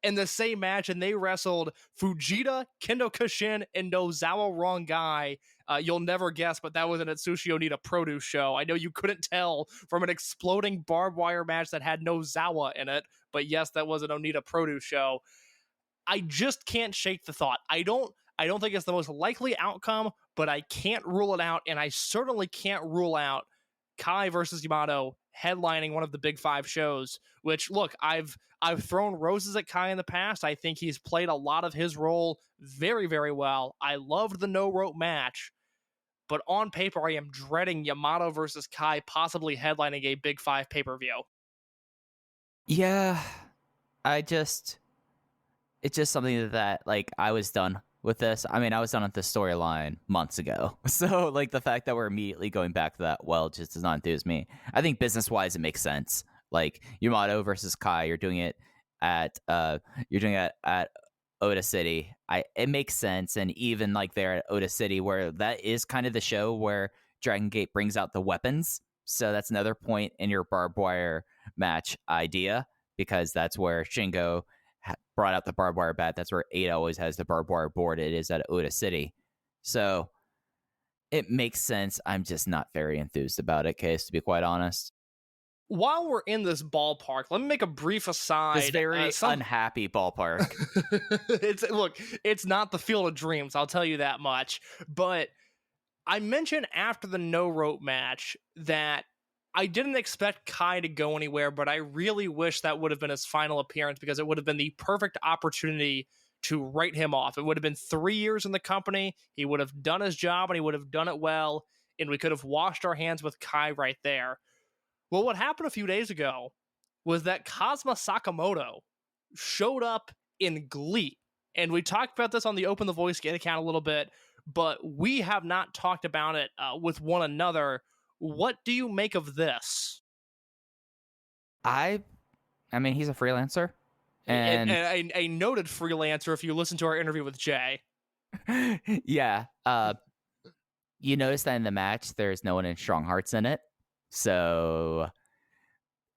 in the same match, and they wrestled Fujita, Kendo Kashin, and Nozawa Wrong Guy. You'll never guess, but that was an Atsushi Onita produce show. I know you couldn't tell from an exploding barbed wire match that had Nozawa in it, but yes, that was an Onita produce show. I just can't shake the thought. I don't think it's the most likely outcome, but I can't rule it out, and I certainly can't rule out Kai versus Yamato headlining one of the Big Five shows, which, look, I've thrown roses at Kai in the past. I think he's played a lot of his role very, very well. I loved the no-rope match, but on paper, I am dreading Yamato versus Kai possibly headlining a Big Five pay-per-view. Yeah, it's just something that, like, I was done with this. I mean, I was done with this storyline months ago. So, like, the fact that we're immediately going back to that, well, just does not enthuse me. I think business-wise, it makes sense. Like, Yamato versus Kai, you're doing it at Oda City. It makes sense. And even, like, there at Oda City, where that is kind of the show where Dragon Gate brings out the weapons. So that's another point in your barbed wire match idea, because that's where Shingo brought out the barbed wire bat. That's where Ada always has the barbed wire board. It is at Oda City. So it makes sense. I'm just not very enthused about it, Case, to be quite honest. While we're in this ballpark, let me make a brief aside. This very unhappy ballpark. It's not the Field of Dreams, I'll tell you that much. But I mentioned after the no-rope match that I didn't expect Kai to go anywhere, but I really wish that would have been his final appearance, because it would have been the perfect opportunity to write him off. It would have been 3 years in the company. He would have done his job, and he would have done it well, and we could have washed our hands with Kai right there. Well, what happened a few days ago was that Kazuma Sakamoto showed up in GLEAT, and we talked about this on the Open the Voice Gate account a little bit, but we have not talked about it with one another. What do you make of this? I mean, he's a freelancer. And a noted freelancer, if you listen to our interview with Jay. Yeah. You notice that in the match, there's no one in Strong Hearts in it. So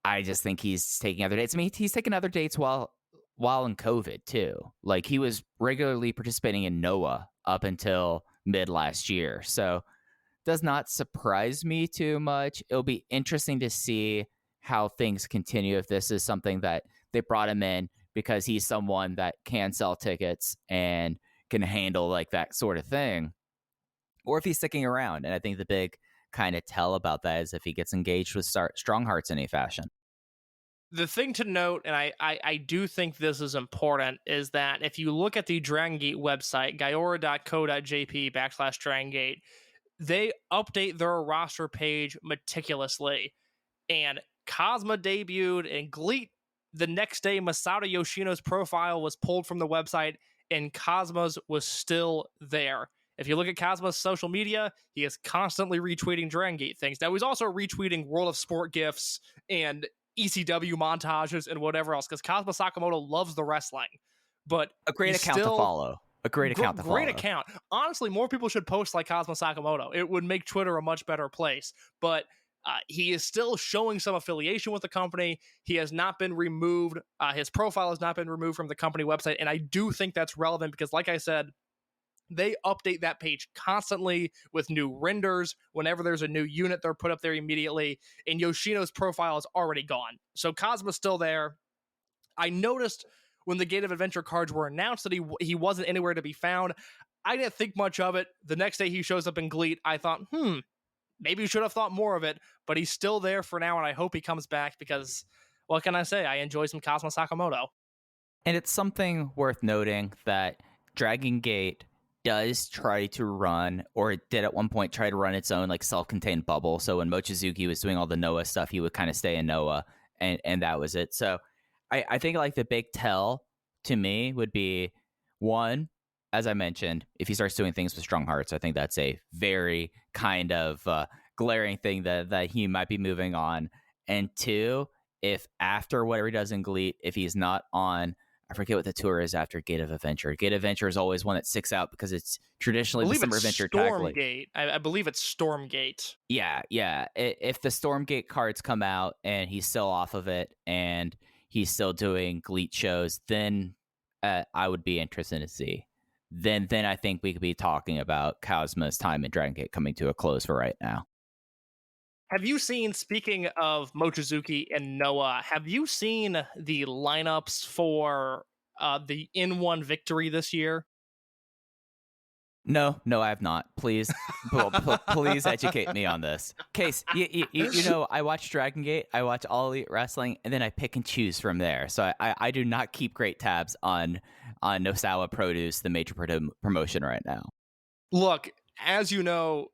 I just think he's taking other dates. I mean, he's taking other dates while in COVID, too. Like, he was regularly participating in Noah up until mid last year. So does not surprise me too much. It'll be interesting to see how things continue, if this is something that they brought him in because he's someone that can sell tickets and can handle, like, that sort of thing, or if he's sticking around. And I think the big kind of tell about that is if he gets engaged with Strong Hearts in any fashion. The thing to note, and I do think this is important, is that if you look at the Dragon Gate website, gaora.co.jp/Dragon Gate, they update their roster page meticulously. And Kazuma debuted in GLEAT. The next day, Masato Yoshino's profile was pulled from the website, and Kazuma's was still there. If you look at Kazuma's social media, he is constantly retweeting Dragon Gate things. Now, he's also retweeting World of Sport GIFs and ECW montages and whatever else, because Kazuma Sakamoto loves the wrestling. But a great account to follow. A great account to follow. Great account. Honestly, more people should post like Kazuma Sakamoto. It would make Twitter a much better place. But he is still showing some affiliation with the company. He has not been removed. His profile has not been removed from the company website. And I do think that's relevant because, like I said, they update that page constantly with new renders. Whenever there's a new unit, they're put up there immediately. And Yoshino's profile is already gone. So Kazuma's still there. I noticed when the Gate of Adventure cards were announced that he wasn't anywhere to be found. I didn't think much of it. The next day he shows up in GLEAT. I thought, maybe you should have thought more of it. But he's still there for now, and I hope he comes back because, what can I say? I enjoy some Kazuma Sakamoto. And it's something worth noting that Dragon Gate does try to run, or it did at one point try to run its own like self-contained bubble. So when Mochizuki was doing all the Noah stuff, he would kind of stay in Noah, and that was it. So I think like the big tell to me would be, one, as I mentioned, if he starts doing things with Strong Hearts, I think that's a very kind of glaring thing that he might be moving on. And two, if after whatever he does in GLEAT, if he's not on, I forget what the tour is after Gate of Adventure. Gate of Adventure is always one that sticks out because it's traditionally the Summer Adventure Tag League. I believe it's Stormgate. Yeah. If the Stormgate cards come out and he's still off of it and he's still doing GLEAT shows, then I would be interested to see. Then I think we could be talking about Kazuma's time in Dragon Gate coming to a close for right now. Have you seen, speaking of Mochizuki and Noah, have you seen the lineups for the N1 victory this year? No, I have not. Please, please educate me on this. Case, you know, I watch Dragon Gate, I watch All Elite Wrestling, and then I pick and choose from there. So I do not keep great tabs on Nosawa Produce, the major promotion right now. Look, as you know,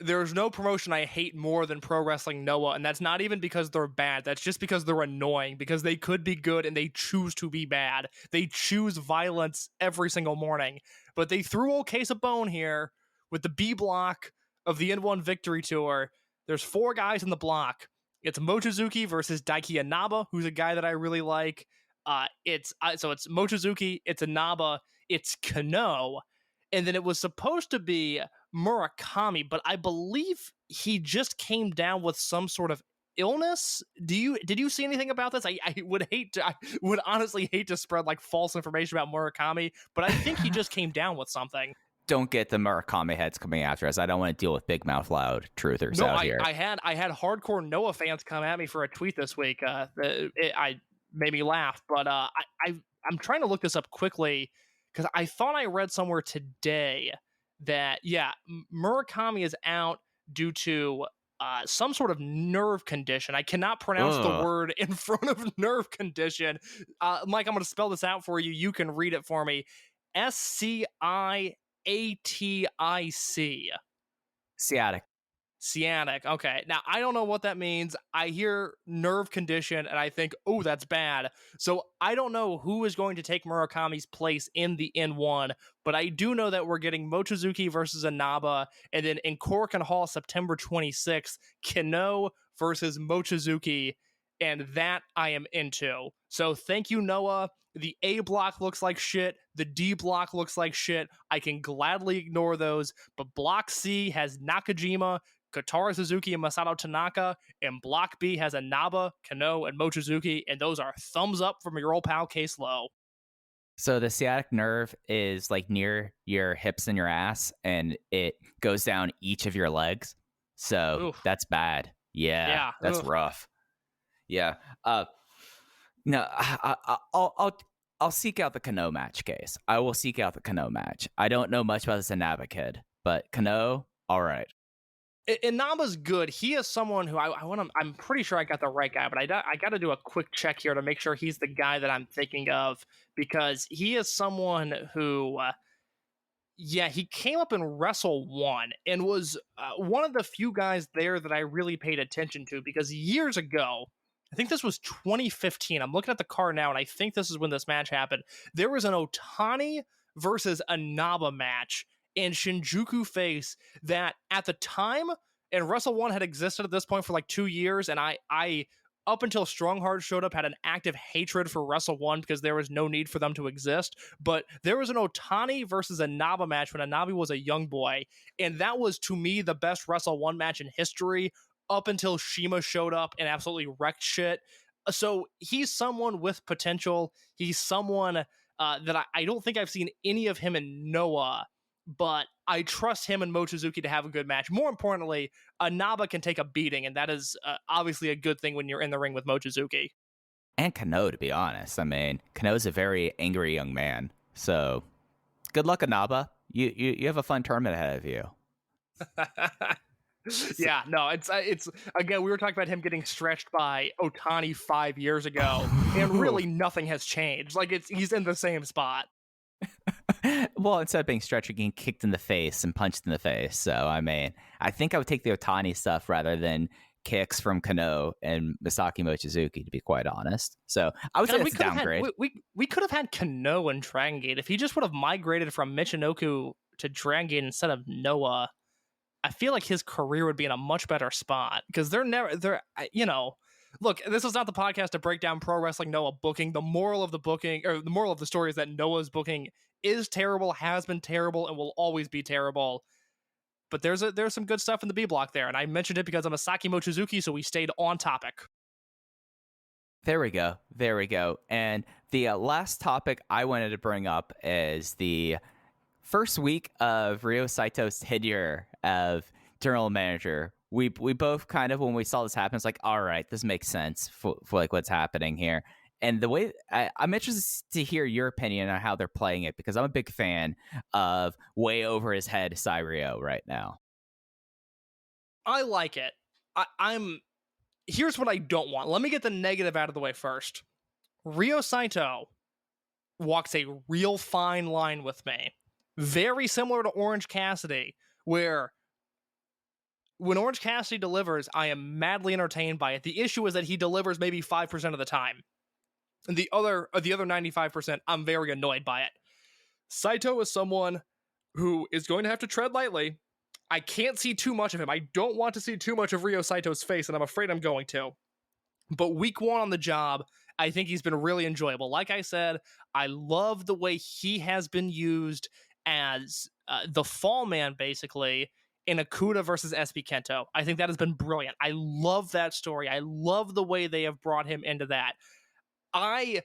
there's no promotion I hate more than Pro Wrestling Noah, and that's not even because they're bad. That's just because they're annoying, because they could be good and they choose to be bad. They choose violence every single morning. But they threw old Case of Bone here with the B block of the N1 Victory Tour. There's 4 guys in the block. It's Mochizuki versus Daiki Inaba, who's a guy that I really like. It's Mochizuki, it's Inaba, it's Kano, and then it was supposed to be Murakami, but I believe he just came down with some sort of illness. Did you see anything about this? I would honestly hate to spread like false information about Murakami, but I think he just came down with something. Don't get the Murakami heads coming after us. I don't want to deal with big mouth loud truthers out here. I had hardcore Noah fans come at me for a tweet this week. I made me laugh, but I'm trying to look this up quickly because I thought I read somewhere today that Murakami is out due to some sort of nerve condition. I cannot pronounce the word in front of nerve condition. Mike, I'm going to spell this out for you. You can read it for me. SCIATIC. Sciatic. Okay. Now, I don't know what that means. I hear nerve condition and I think, oh, that's bad. So I don't know who is going to take Murakami's place in the N1, but I do know that we're getting Mochizuki versus Inaba, and then in Korakuen Hall, September 26th, Kano versus Mochizuki, and that I am into. So thank you, Noah. The A block looks like shit. The D block looks like shit. I can gladly ignore those, but Block C has Nakajima, Kotaro Suzuki, and Masato Tanaka, and Block B has Inaba, Kano, and Mochizuki, and those are thumbs up from your old pal Case Low. So the sciatic nerve is like near your hips and your ass, and it goes down each of your legs. So Oof. That's bad. Yeah, that's Oof. Rough. Yeah. No, I'll seek out the Kano match, Case. I will seek out the Kano match. I don't know much about this Inaba kid, but Kano, all right. Inaba's good. He is someone who I'm pretty sure I got the right guy, but I got to do a quick check here to make sure he's the guy that I'm thinking of, because he is someone who, he came up in Wrestle 1 and was one of the few guys there that I really paid attention to, because years ago, I think this was 2015. I'm looking at the card now, and I think this is when this match happened. There was an Otani versus Inaba match in Shinjuku Face that at the time, and Wrestle 1 had existed at this point for like 2 years, and I up until Strongheart showed up, had an active hatred for Wrestle 1 because there was no need for them to exist. But there was an Otani versus Inaba match when Inaba was a young boy, and that was, to me, the best Wrestle 1 match in history up until Shima showed up and absolutely wrecked shit. So he's someone with potential. He's someone that I don't think I've seen any of him in Noah, but I trust him and Mochizuki to have a good match. More importantly, Inaba can take a beating, and that is obviously a good thing when you're in the ring with Mochizuki. And Kano, to be honest. I mean, Kano's a very angry young man. So good luck, Inaba. You have a fun tournament ahead of you. Yeah, no, it's again, we were talking about him getting stretched by Otani 5 years ago, and really nothing has changed. Like, he's in the same spot. Well, instead of being stretched, you're getting kicked in the face and punched in the face. So, I mean, I think I would take the Otani stuff rather than kicks from Kano and Masaki Mochizuki, to be quite honest. So, I would say that's a downgrade. We could have had Kano in Dragon Gate. If he just would have migrated from Michinoku to Dragon Gate instead of Noah, I feel like his career would be in a much better spot, because look, this is not the podcast to break down Pro Wrestling Noah booking. The moral of the booking, or the moral of the story, is that Noah's booking is terrible, has been terrible, and will always be terrible. But there's some good stuff in the B block there, and I mentioned it because I'm a Masaki Mochizuki, so we stayed on topic. There we go. And the last topic I wanted to bring up is the first week of Ryo Saito's tenure of general manager. We both kind of, when we saw this happen, it's like, all right, this makes sense for like what's happening here. And the way I'm interested to hear your opinion on how they're playing it, because I'm a big fan of way over his head Ryo right now. I like it. Here's what I don't want. Let me get the negative out of the way first. Ryo Saito walks a real fine line with me. Very similar to Orange Cassidy, where when Orange Cassidy delivers, I am madly entertained by it. The issue is that he delivers maybe 5% of the time. And the other 95%, I'm very annoyed by it. Saito is someone who is going to have to tread lightly. I can't see too much of him. I don't want to see too much of Ryo Saito's face, and I'm afraid I'm going to. But week 1 on the job, I think he's been really enjoyable. Like I said, I love the way he has been used as the fall man, basically, in Akuda versus SB Kento. I think that has been brilliant. I love that story. I love the way they have brought him into that. I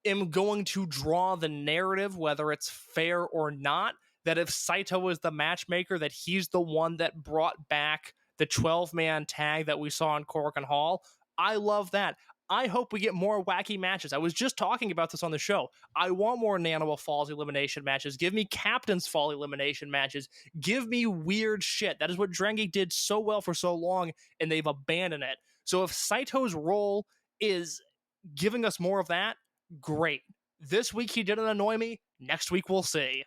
am going to draw the narrative, whether it's fair or not, that if Saito is the matchmaker, that he's the one that brought back the 12-man tag that we saw in Korakuen Hall. I love that. I hope we get more wacky matches. I was just talking about this on the show. I want more Nanawa Falls elimination matches. Give me Captain's Fall elimination matches. Give me weird shit. That is what Dragon Gate did so well for so long, and they've abandoned it. So if Saito's role is giving us more of that, great. This week he didn't annoy me. Next week we'll see.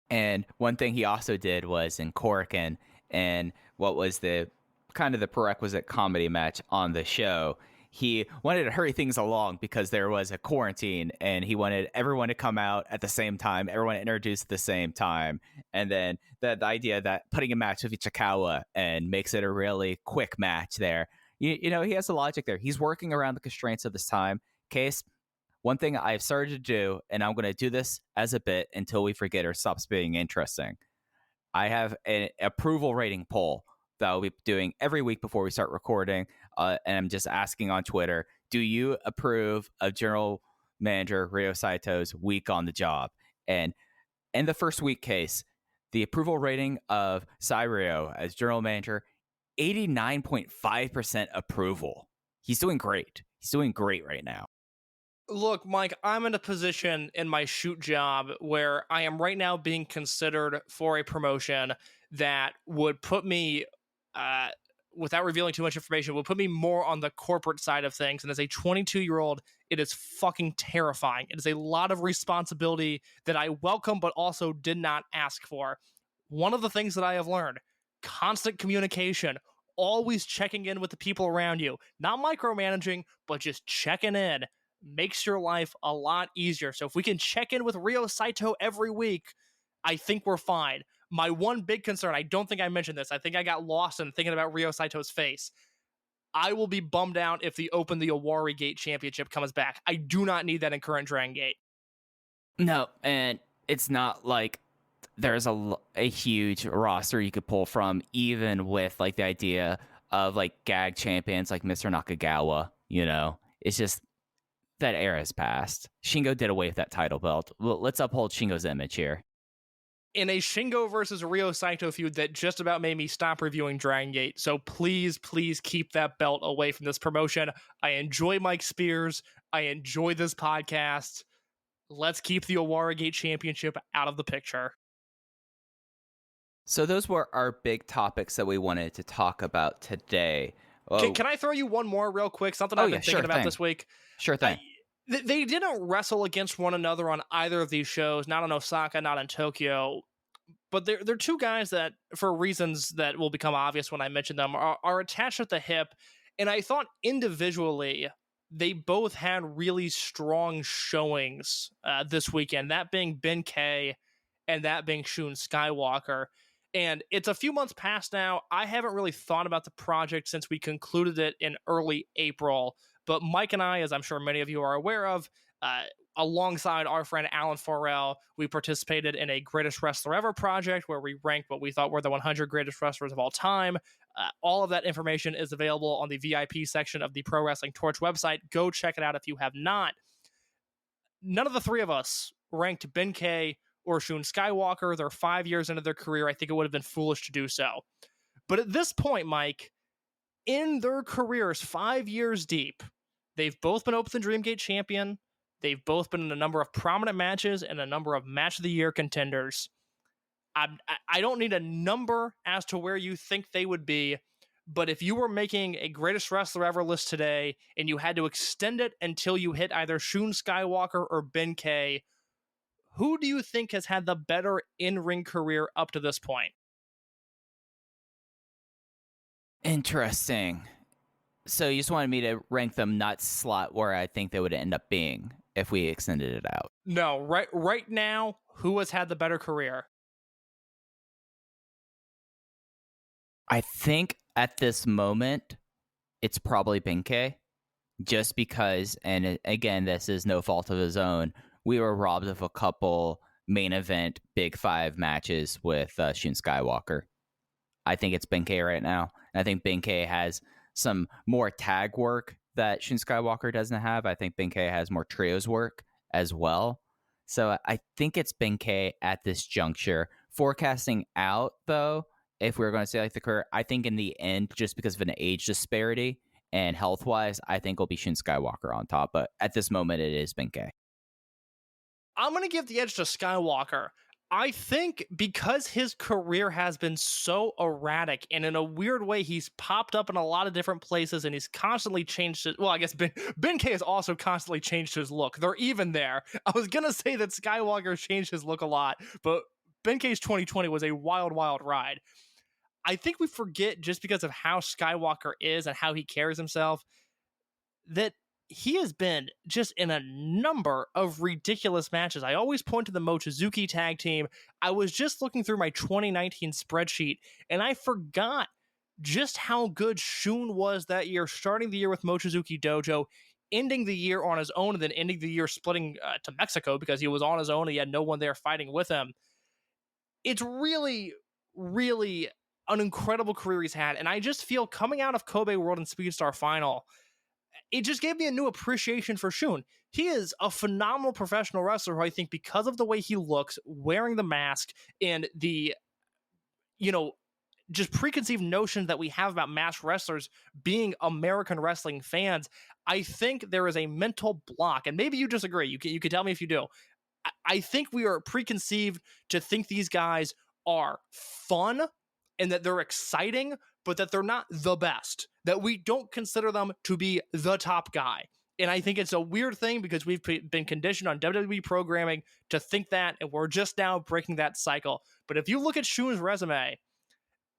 And one thing he also did was in Korakuen, and what was the kind of the prerequisite comedy match on the show, he wanted to hurry things along because there was a quarantine, and he wanted everyone to come out at the same time, everyone introduced at the same time. And then the idea that putting a match with Ichikawa and makes it a really quick match there, you know, he has a logic there. He's working around the constraints of this time. Case, one thing I've started to do, and I'm going to do this as a bit until we forget or stops being interesting. I have an approval rating poll that I'll be doing every week before we start recording. And I'm just asking on Twitter, do you approve of General Manager Ryo Saito's week on the job? And in the first week case, the approval rating of Ryo as General Manager, 89.5% approval. He's doing great. He's doing great right now. Look, Mike, I'm in a position in my shoot job where I am right now being considered for a promotion that would put me, without revealing too much information, would put me more on the corporate side of things. And as a 22-year-old, it is fucking terrifying. It is a lot of responsibility that I welcome, but also did not ask for. One of the things that I have learned, constant communication, always checking in with the people around you, not micromanaging, but just checking in, makes your life a lot easier. So if we can check in with Ryo Saito every week, I think we're fine. My one big concern, I don't think I mentioned this, I think I got lost in thinking about Ryo Saito's face. I will be bummed out if the Owari Gate Championship comes back. I do not need that in current Dragon Gate. No, and it's not like there's a huge roster you could pull from, even with like the idea of like gag champions like Mr. Nakagawa, you know? It's just that era has passed. Shingo did away with that title belt. Let's uphold Shingo's image here. In a Shingo versus Ryo Saito feud that just about made me stop reviewing Dragon Gate, so please keep that belt away from this promotion. I enjoy Mike Spears. I enjoy this podcast. Let's keep the Owari Gate Championship out of the picture. So those were our big topics that we wanted to talk about today. Can I throw you one more real quick? Something I've been thinking about this week. Sure thing. They didn't wrestle against one another on either of these shows, not in Osaka, not in Tokyo, but they're two guys that, for reasons that will become obvious when I mention them, are attached at the hip, and I thought individually they both had really strong showings this weekend, that being Ben K and that being Shun Skywalker. And it's a few months past now. I haven't really thought about the project since we concluded it in early April. But Mike and I, as I'm sure many of you are aware of, alongside our friend Alan Forel, we participated in a Greatest Wrestler Ever project where we ranked what we thought were the 100 greatest wrestlers of all time. All of that information is available on the VIP section of the Pro Wrestling Torch website. Go check it out if you have not. None of the three of us ranked Ben K or Shun Skywalker. They're 5 years into their career. I think it would have been foolish to do so. But at this point, Mike, in their careers 5 years deep, They've both been Open Dreamgate champion. They've both been in a number of prominent matches and a number of Match of the Year contenders. I don't need a number as to where you think they would be, but if you were making a greatest wrestler ever list today and you had to extend it until you hit either Shun Skywalker or Ben K, who do you think has had the better in-ring career up to this point? Interesting. So you just wanted me to rank them, not slot where I think they would end up being if we extended it out. No, right now, who has had the better career? I think at this moment, it's probably Benkei, just because, and again, this is no fault of his own, we were robbed of a couple main event Big Five matches with Shun Skywalker. I think it's Benkei right now. And I think Benkei has some more tag work that Shun Skywalker doesn't have. I think Benkei has more trios work as well. So I think it's Benkei at this juncture. Forecasting out, though, if we were going to say like the career, I think in the end, just because of an age disparity and health-wise, I think it'll be Shun Skywalker on top. But at this moment, it is Benkei. I'm going to give the edge to Skywalker. I think because his career has been so erratic, and in a weird way, he's popped up in a lot of different places, and he's constantly changed it. Well, I guess Ben K has also constantly changed his look. They're even there. I was going to say that Skywalker changed his look a lot, but Ben K's 2020 was a wild, wild ride. I think we forget, just because of how Skywalker is and how he carries himself, that he has been just in a number of ridiculous matches. I always point to the Mochizuki tag team. I was just looking through my 2019 spreadsheet, and I forgot just how good Shun was that year, starting the year with Mochizuki Dojo, ending the year on his own, and then ending the year splitting to Mexico because he was on his own and he had no one there fighting with him. It's really, really an incredible career he's had, and I just feel coming out of Kobe World and Speedstar Final, it just gave me a new appreciation for Shun. He is a phenomenal professional wrestler who I think, because of the way he looks, wearing the mask, and the, just preconceived notion that we have about masked wrestlers being American wrestling fans, I think there is a mental block, and maybe you disagree. You can tell me if you do. I think we are preconceived to think these guys are fun and that they're exciting, but that they're not the best, that we don't consider them to be the top guy. And I think it's a weird thing because we've been conditioned on WWE programming to think that, and we're just now breaking that cycle. But if you look at Shun's resume,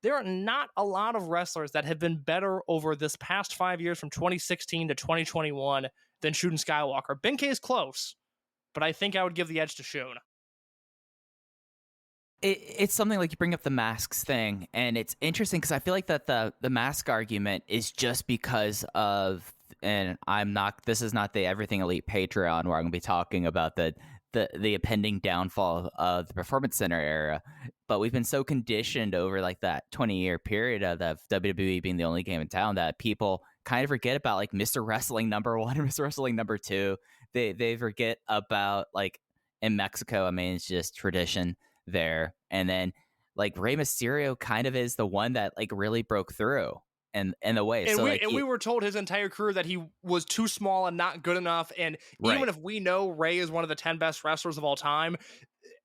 there are not a lot of wrestlers that have been better over this past 5 years from 2016 to 2021 than Shun Skywalker. Ben K is close, but I think I would give the edge to Shun. It's something like you bring up the masks thing, and it's interesting because I feel like that the mask argument is just because of, and this is not the Everything Elite Patreon where I'm going to be talking about the impending downfall of the Performance Center era, but we've been so conditioned over like that 20-year period of the WWE being the only game in town that people kind of forget about like Mr. Wrestling number 1 and Mr. Wrestling number 2. They forget about, like, in Mexico, I mean, it's just tradition there. And then like Rey Mysterio kind of is the one that like really broke through in the way. And we were told his entire career that he was too small and not good enough. And even if we know Rey is one of the 10 best wrestlers of all time,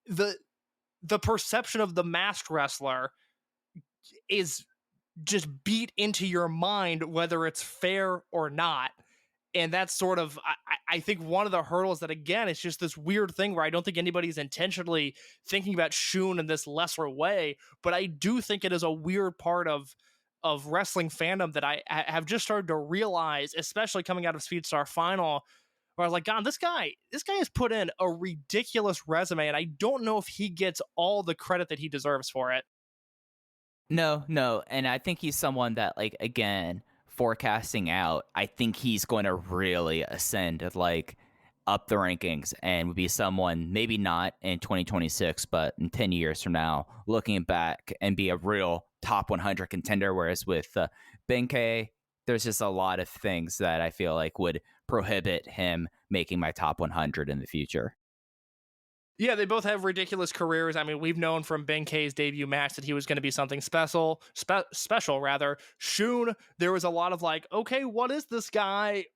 the perception of the masked wrestler is just beat into your mind, whether it's fair or not. And that's sort of, I think, one of the hurdles that, again, it's just this weird thing where I don't think anybody's intentionally thinking about Shun in this lesser way, but I do think it is a weird part of wrestling fandom that I have just started to realize, especially coming out of Speedstar Final, where I was like, God, this guy has put in a ridiculous resume, and I don't know if he gets all the credit that he deserves for it. No, and I think he's someone that, like, again, forecasting out, I think he's going to really ascend, like, up the rankings and would be someone, maybe not in 2026, but in 10 years from now, looking back and be a real top 100 contender. Whereas with Benkei, there's just a lot of things that I feel like would prohibit him making my top 100 in the future. Yeah, they both have ridiculous careers. I mean, we've known from Benkei's debut match that he was going to be something special. Shun, there was a lot of like, okay, what is this guy?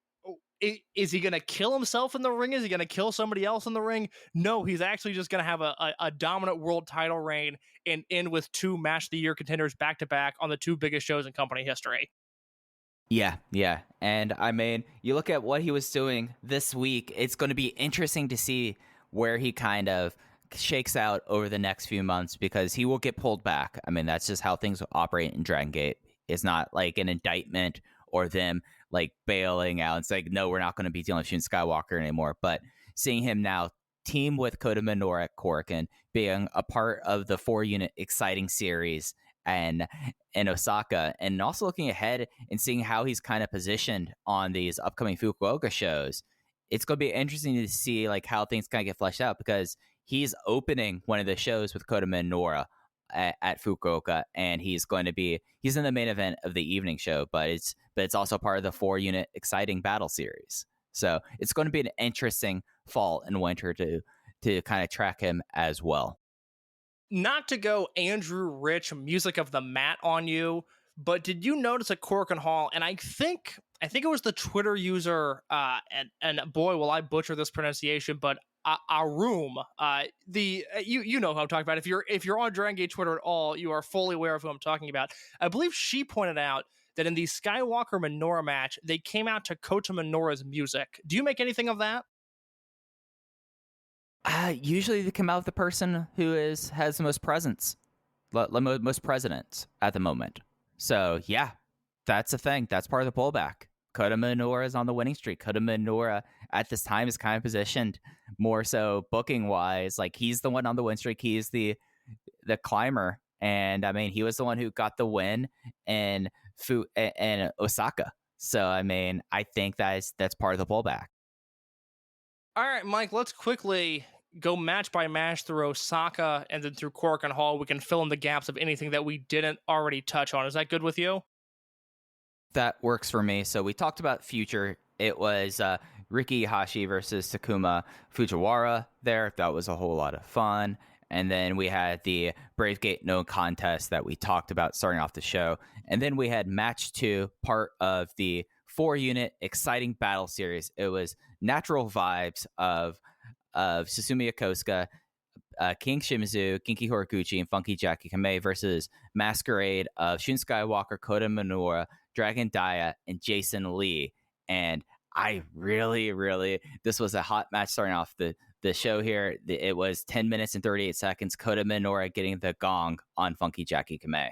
Is he going to kill himself in the ring? Is he going to kill somebody else in the ring? No, he's actually just going to have a dominant world title reign and end with 2 match of the year contenders back to back on the 2 biggest shows in company history. Yeah. And I mean, you look at what he was doing this week, it's going to be interesting to see where he kind of shakes out over the next few months, because he will get pulled back. I mean, that's just how things operate in Dragon Gate. It's not like an indictment or them like bailing out. It's like, no, we're not going to be dealing with Shun Skywalker anymore. But seeing him now team with Kota Minoura at Korakuen, being a part of the 4-unit exciting series and in Osaka, and also looking ahead and seeing how he's kind of positioned on these upcoming Fukuoka shows, it's going to be interesting to see like how things kind of get fleshed out, because he's opening one of the shows with Kota Minoura at Fukuoka, and he's in the main event of the evening show, but it's also part of the 4-unit exciting battle series. So it's going to be an interesting fall and winter to kind of track him as well. Not to go Andrew Rich music of the mat on you, but did you notice at Korakuen Hall, and I think it was the Twitter user, and boy, will I butcher this pronunciation, but Arum, you know who I'm talking about. If you're on Dragon Gate Twitter at all, you are fully aware of who I'm talking about. I believe she pointed out that in the Skywalker Minoura match, they came out to Kota Minoura's music. Do you make anything of that? Usually they come out with the person who has the most presence, most presidents at the moment. So yeah, that's a thing. That's part of the pullback. Kota Minoura is on the winning streak. Kota Minoura at this time is kind of positioned more so booking wise, like he's the one on the win streak. He's the climber, and I mean he was the one who got the win in Osaka. So I mean I think that's part of the pullback. All right, Mike, let's quickly go match by match through Osaka and then through Korakuen Hall. We can fill in the gaps of anything that we didn't already touch on. Is that good with you? That works for me. So we talked about Future. It was Riki Iihashi versus Takuma Fujiwara there. That was a whole lot of fun. And then we had the Brave Gate No Contest that we talked about starting off the show. And then we had match 2, part of the 4-unit exciting battle series. It was Natural Vibes of Susumu Yokosuka, King Shimizu, Genki Horiguchi, and Funky Jackie Kamei versus Masquerade of Shun Skywalker, Kota Minoura, Dragon Dia, and Jason Lee. And I really, this was a hot match starting off the show here. It was 10 minutes and 38 seconds. Kota Minoura getting the gong on Funky Jackie Kamei.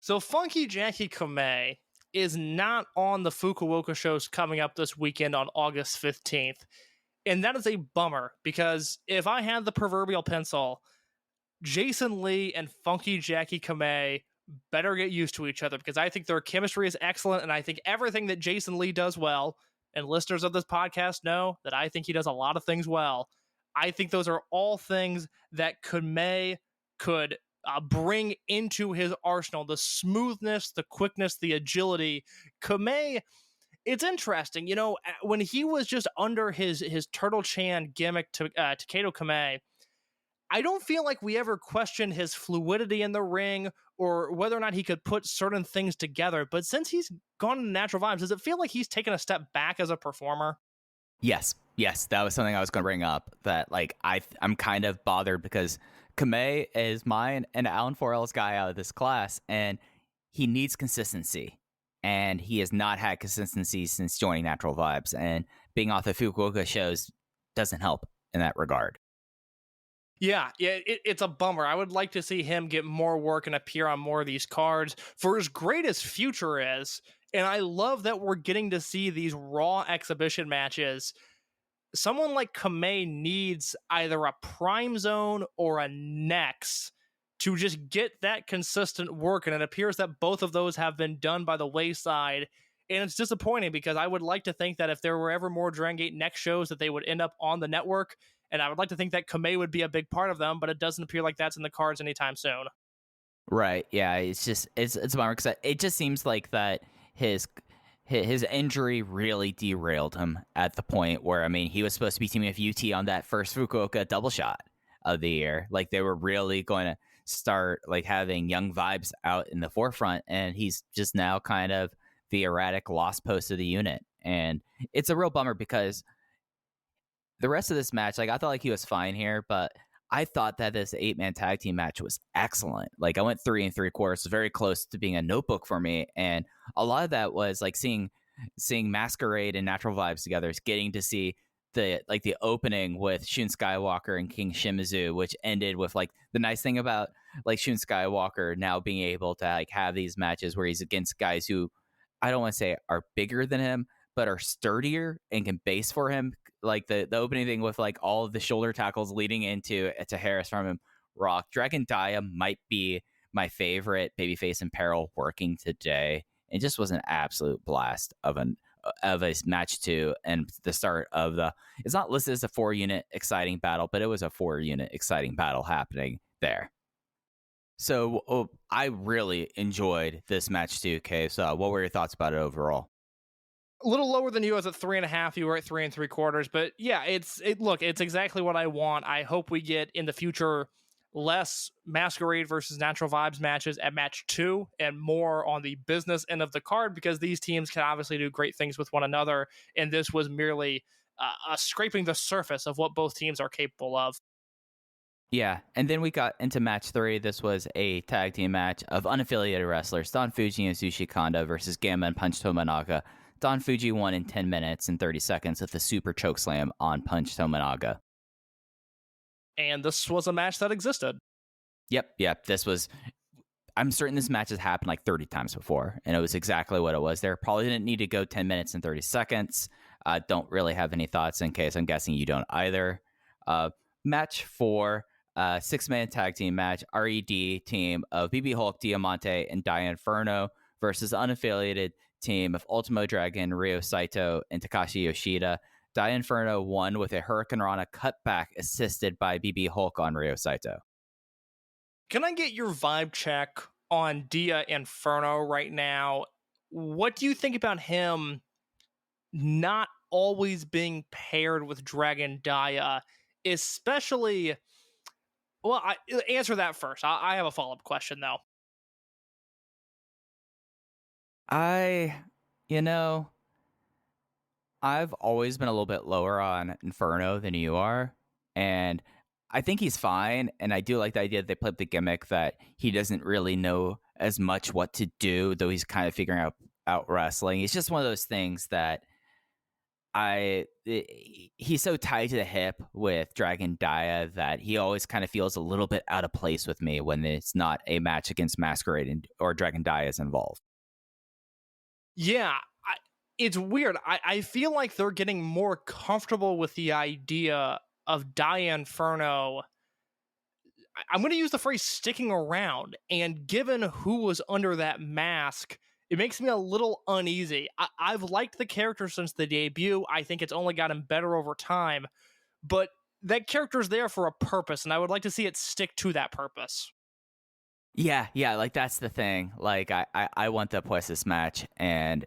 So Funky Jackie Kamei is not on the Fukuoka shows coming up this weekend on August 15th. And that is a bummer, because if I had the proverbial pencil, Jason Lee and Funky Jackie Kamei better get used to each other, because I think their chemistry is excellent, and I think everything that Jason Lee does well, and listeners of this podcast know that I think he does a lot of things well, I think those are all things that Kamei could bring into his arsenal. The smoothness, the quickness, the agility. Kamei, it's interesting, you know, when he was just under his Turtle Chan gimmick to Takedo Kamei, I don't feel like we ever questioned his fluidity in the ring or whether or not he could put certain things together. But since he's gone into Natural Vibes, does it feel like he's taken a step back as a performer? Yes, that was something I was going to bring up, that like I'm kind of bothered because Kamei is mine and Alan Forel's guy out of this class, and he needs consistency. And he has not had consistency since joining Natural Vibes, and being off the Fukuoka shows doesn't help in that regard. Yeah, it's a bummer. I would like to see him get more work and appear on more of these cards for as great as Future is. And I love that we're getting to see these Raw exhibition matches. Someone like Kamei needs either a Prime Zone or a Nex to just get that consistent work, and it appears that both of those have been done by the wayside, and it's disappointing because I would like to think that if there were ever more Dragon Gate Next shows that they would end up on the network, and I would like to think that Kamei would be a big part of them, but it doesn't appear like that's in the cards anytime soon. Right, yeah, it's a bummer because it just seems like that his injury really derailed him at the point where, I mean, he was supposed to be teaming with UT on that first Fukuoka double shot of the year. Like, they were really going to start like having young vibes out in the forefront, and he's just now kind of the erratic lost post of the unit. And it's a real bummer because the rest of this match, like I thought like he was fine here, but I thought that this 8-man tag team match was excellent. Like I went 3 3/4, very close to being a notebook for me. And a lot of that was like seeing Masquerade and Natural Vibes together, is getting to see the opening with Shun Skywalker and King Shimizu, which ended with like the nice thing about like Shun Skywalker now being able to like have these matches where he's against guys who I don't want to say are bigger than him, but are sturdier and can base for him. Like the opening thing with like all of the shoulder tackles leading into to Harris from him. Rock Dragon Dia might be my favorite babyface in peril working today. It just was an absolute blast of a match 2, and the start of it's not listed as a 4-unit exciting battle, but it was a 4-unit exciting battle happening there. So I really enjoyed this match too, Kay. So what were your thoughts about it overall? A little lower than you. I was at 3.5. You were at 3 3/4. But yeah, it's exactly what I want. I hope we get in the future less Masquerade versus Natural Vibes matches at match 2 and more on the business end of the card, because these teams can obviously do great things with one another. And this was merely scraping the surface of what both teams are capable of. Yeah, and then we got into match 3. This was a tag team match of unaffiliated wrestlers, Don Fuji and Sushi Kanda versus Gamma and Punch Tominaga. Don Fuji won in 10 minutes and 30 seconds with a super chokeslam on Punch Tominaga. And this was a match that existed. Yep. This was... I'm certain this match has happened like 30 times before, and it was exactly what it was there. Probably didn't need to go 10 minutes and 30 seconds. Don't really have any thoughts in case. I'm guessing you don't either. Match 4, 6-man tag team match. RED team of BB Hulk, Diamante, and Dia Inferno versus unaffiliated team of Ultimo Dragon, Ryo Saito, and Takashi Yoshida. Dia Inferno won with a Hurricane Rana cutback assisted by BB Hulk on Ryo Saito. Can I get your vibe check on Dia Inferno right now? What do you think about him not always being paired with Dragon Dia, especially... Well, answer that first. I have a follow-up question, though. I've always been a little bit lower on Inferno than you are, and I think he's fine, and I do like the idea that they played the gimmick that he doesn't really know as much what to do, though he's kind of figuring out wrestling. It's just one of those things that he's so tied to the hip with Dragon Dia that he always kind of feels a little bit out of place with me when it's not a match against Masquerade or Dragon Dia is involved. Yeah, it's weird. I feel like they're getting more comfortable with the idea of Dia Inferno. I'm going to use the phrase sticking around, and given who was under that mask, it makes me a little uneasy. I've liked the character since the debut. I think it's only gotten better over time, but that character's there for a purpose, and I would like to see it stick to that purpose. Yeah, like that's the thing. Like I want the Puestas match, and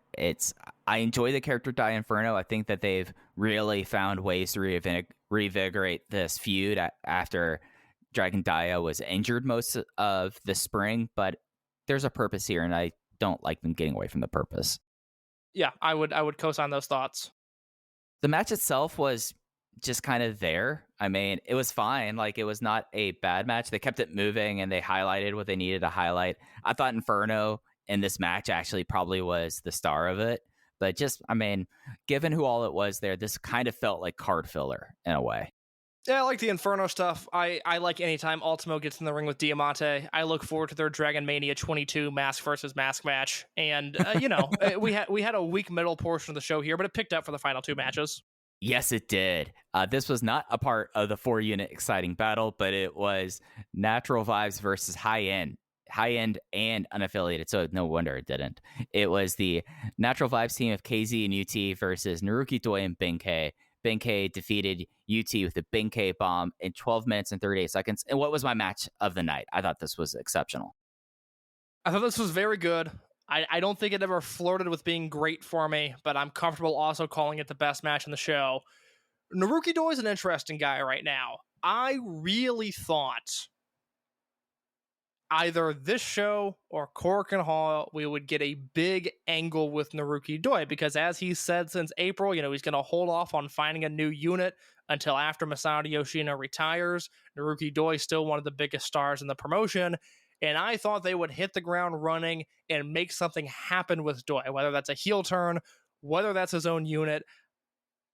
I enjoy the character Dia Inferno. I think that they've really found ways to reinvigorate this feud after Dragon Dia was injured most of the spring, but there's a purpose here, and I don't like them getting away from the purpose. Yeah, I would co-sign those thoughts. The match itself was just kind of there. I mean, it was fine. Like, it was not a bad match. They kept it moving, and they highlighted what they needed to highlight. I thought Inferno in this match actually probably was the star of it. But just, I mean, given who all it was there, this kind of felt like card filler in a way. Yeah, I like the Inferno stuff. I like anytime Ultimo gets in the ring with Diamante. I look forward to their Dragon Mania 22 mask versus mask match. And, we had a weak middle portion of the show here, but it picked up for the final 2 matches. Yes, it did. This was not a part of the 4-unit exciting battle, but it was Natural Vibes versus High End and unaffiliated, so no wonder it didn't. It was the Natural Vibes team of KZ and UT versus Naruki Doi and Benkei. Benkei defeated UT with the Benkei bomb in 12 minutes and 38 seconds. And what was my match of the night? I thought this was exceptional. I thought this was very good. I don't think it ever flirted with being great for me, but I'm comfortable also calling it the best match in the show. Naruki Doi is an interesting guy right now. I really thought either this show or Korakuen Hall, we would get a big angle with Naruki Doi, because as he said since April, he's going to hold off on finding a new unit until after Masato Yoshino retires. Naruki Doi is still one of the biggest stars in the promotion, and I thought they would hit the ground running and make something happen with Doi, whether that's a heel turn, whether that's his own unit.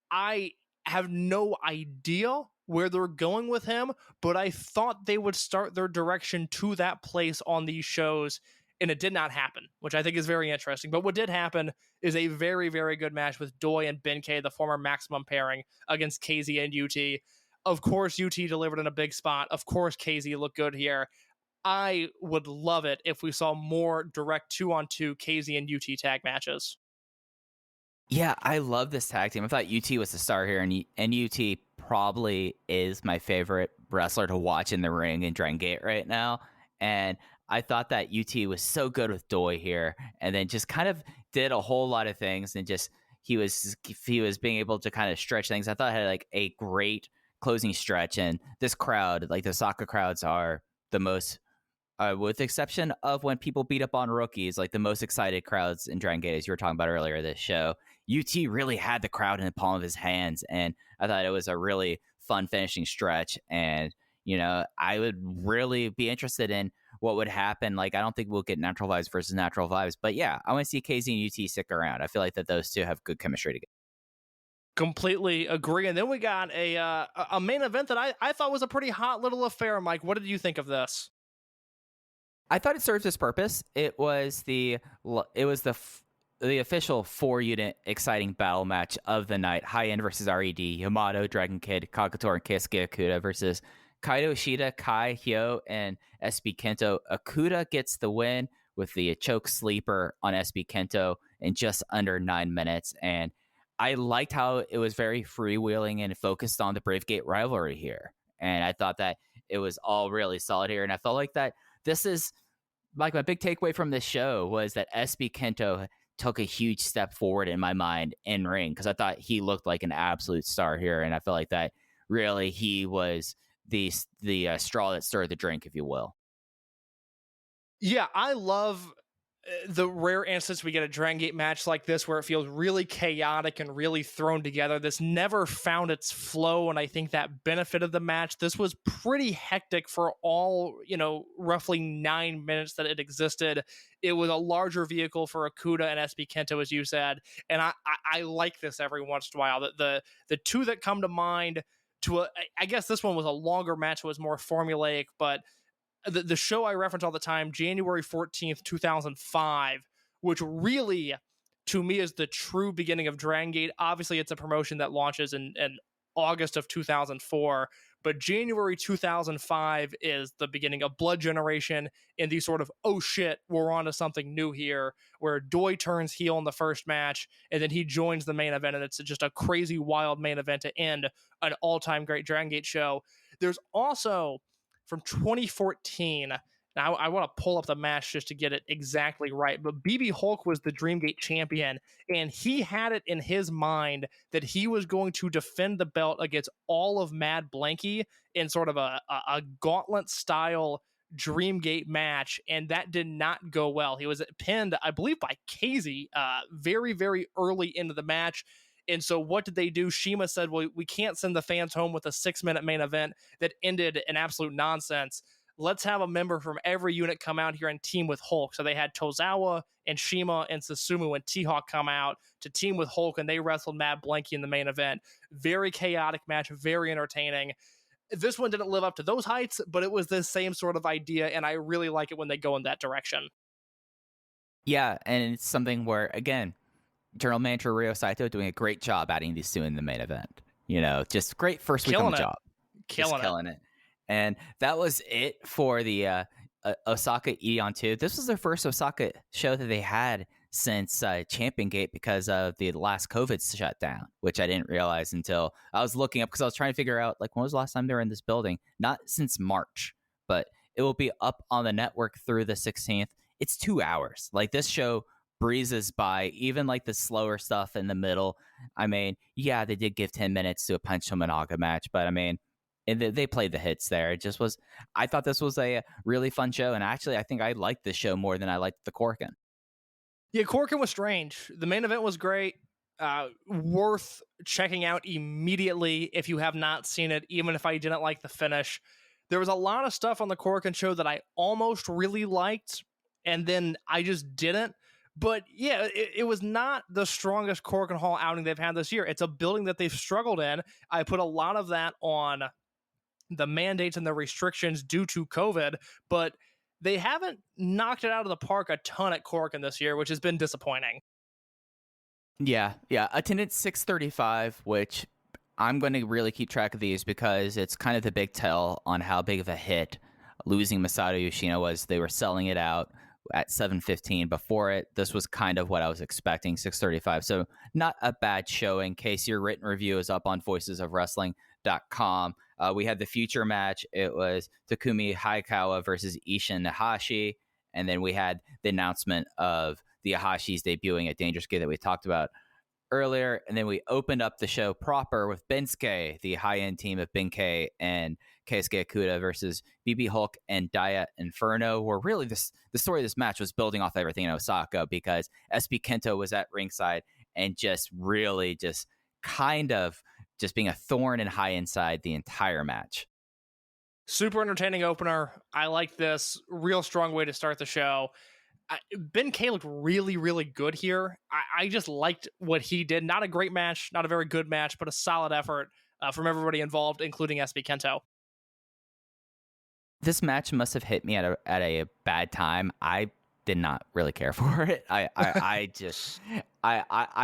I have no idea where they're going with him, but I thought they would start their direction to that place on these shows, and it did not happen, which I think is very interesting. But what did happen is a very, very good match with Doi and Benkei, the former Maximum pairing, against KZ and UT. Of course, UT delivered in a big spot. Of course, KZ looked good here. I would love it if we saw more direct 2-on-2 KZ and UT tag matches. Yeah, I love this tag team. I thought UT was the star here, and UT probably is my favorite wrestler to watch in the ring in Dragon Gate right now. And I thought that UT was so good with Doi here, and then just kind of did a whole lot of things, and just he was being able to kind of stretch things. I thought it had like a great closing stretch, and this crowd, like the Osaka crowds, are the most. With the exception of when people beat up on rookies, like the most excited crowds in Dragon Gate, as you were talking about earlier this show, UT really had the crowd in the palm of his hands, and I thought it was a really fun finishing stretch. And, I would really be interested in what would happen. Like, I don't think we'll get Natural Vibes versus Natural Vibes, but yeah, I want to see KZ and UT stick around. I feel like that those two have good chemistry together. Completely agree. And then we got a main event that I thought was a pretty hot little affair. Mike, what did you think of this? I thought it served its purpose. It was the official 4-unit exciting battle match of the night. High End versus RED, Yamato, Dragon Kid, Kakator, and Keisuke Okuda versus Kaito Ishida, Kai Hyo, and SB Kento. Okuda gets the win with the choke sleeper on SB Kento in just under 9 minutes. And I liked how it was very freewheeling and focused on the Brave Gate rivalry here. And I thought that it was all really solid here. And I felt like that this is like my big takeaway from this show was that SB Kento took a huge step forward in my mind in ring, because I thought he looked like an absolute star here. And I feel like that really he was the straw that stirred the drink, if you will. Yeah, I love the rare instance we get a Dragon Gate match like this where it feels really chaotic and really thrown together. This never found its flow, and I think that benefited the match. This was pretty hectic for all, roughly 9 minutes that it existed. It was a larger vehicle for Okuda and SB Kento, as you said, and I like this every once in a while. The two that come to mind I guess this one was a longer match, it was more formulaic, but the show I reference all the time, January 14th, 2005, which really, to me, is the true beginning of Dragon Gate. Obviously, it's a promotion that launches in August of 2004, but January 2005 is the beginning of Blood Generation in the sort of, oh shit, we're on to something new here, where Doi turns heel in the first match, and then he joins the main event, and it's just a crazy, wild main event to end an all-time great Dragon Gate show. There's also, from 2014, now I want to pull up the match just to get it exactly right, but BB Hulk was the Dreamgate champion, and he had it in his mind that he was going to defend the belt against all of Mad Blanky in sort of a gauntlet-style Dreamgate match, and that did not go well. He was pinned, I believe, by KZ very, very early into the match. And so what did they do? Shima said, well, we can't send the fans home with a 6-minute main event that ended in absolute nonsense. Let's have a member from every unit come out here and team with Hulk. So they had Tozawa and Shima and Susumu and T-Hawk come out to team with Hulk, and they wrestled Mad Blanky in the main event. Very chaotic match, very entertaining. This one didn't live up to those heights, but it was the same sort of idea, and I really like it when they go in that direction. Yeah, and it's something where, again, General Manager Ryo Saito doing a great job adding these two in the main event. Just great first week on the job. Killing it. And that was it for the Osaka Eon 2. This was their first Osaka show that they had since Champion Gate because of the last COVID shutdown, which I didn't realize until I was looking up, because I was trying to figure out, like, when was the last time they were in this building? Not since March, but it will be up on the network through the 16th. It's 2 hours. Like, this show breezes by, even like the slower stuff in the middle. I mean, yeah, they did give 10 minutes to a Punch Tominaga match, but I mean, and they played the hits there. It just was. I thought this was a really fun show, and actually, I think I liked this show more than I liked the Corkin. Yeah, Corkin was strange. The main event was great. Worth checking out immediately if you have not seen it, even if I didn't like the finish. There was a lot of stuff on the Corkin show that I almost really liked, and then I just didn't. But yeah, it was not the strongest Corkin Hall outing they've had this year. It's a building that they've struggled in. I put a lot of that on the mandates and the restrictions due to COVID, but they haven't knocked it out of the park a ton at Corkin this year, which has been disappointing. Yeah. Attendance 635, which I'm going to really keep track of these because it's kind of the big tell on how big of a hit losing Masato Yoshino was. They were selling it out at 7:15. Before it, this was kind of what I was expecting, 635. So not a bad showing. Case your written review is up on voicesofwrestling.com. We had the future match. It was Takumi Hayakawa versus Ishin Iihashi. And then we had the announcement of the Ahashis debuting at Dangerous Gate that we talked about earlier. And then we opened up the show proper with Bensuke, the high-end team of Benkei and Keisuke Okuda versus BB Hulk and Daya Inferno, where really the story of this match was building off everything in Osaka because SB Kento was at ringside and just really just kind of just being a thorn in high inside the entire match. Super entertaining opener. I like this. Real strong way to start the show. Benkei looked really, really good here. I just liked what he did. Not a great match, not a very good match, but a solid effort from everybody involved, including SB Kento. This match must have hit me at a bad time. I did not really care for it. I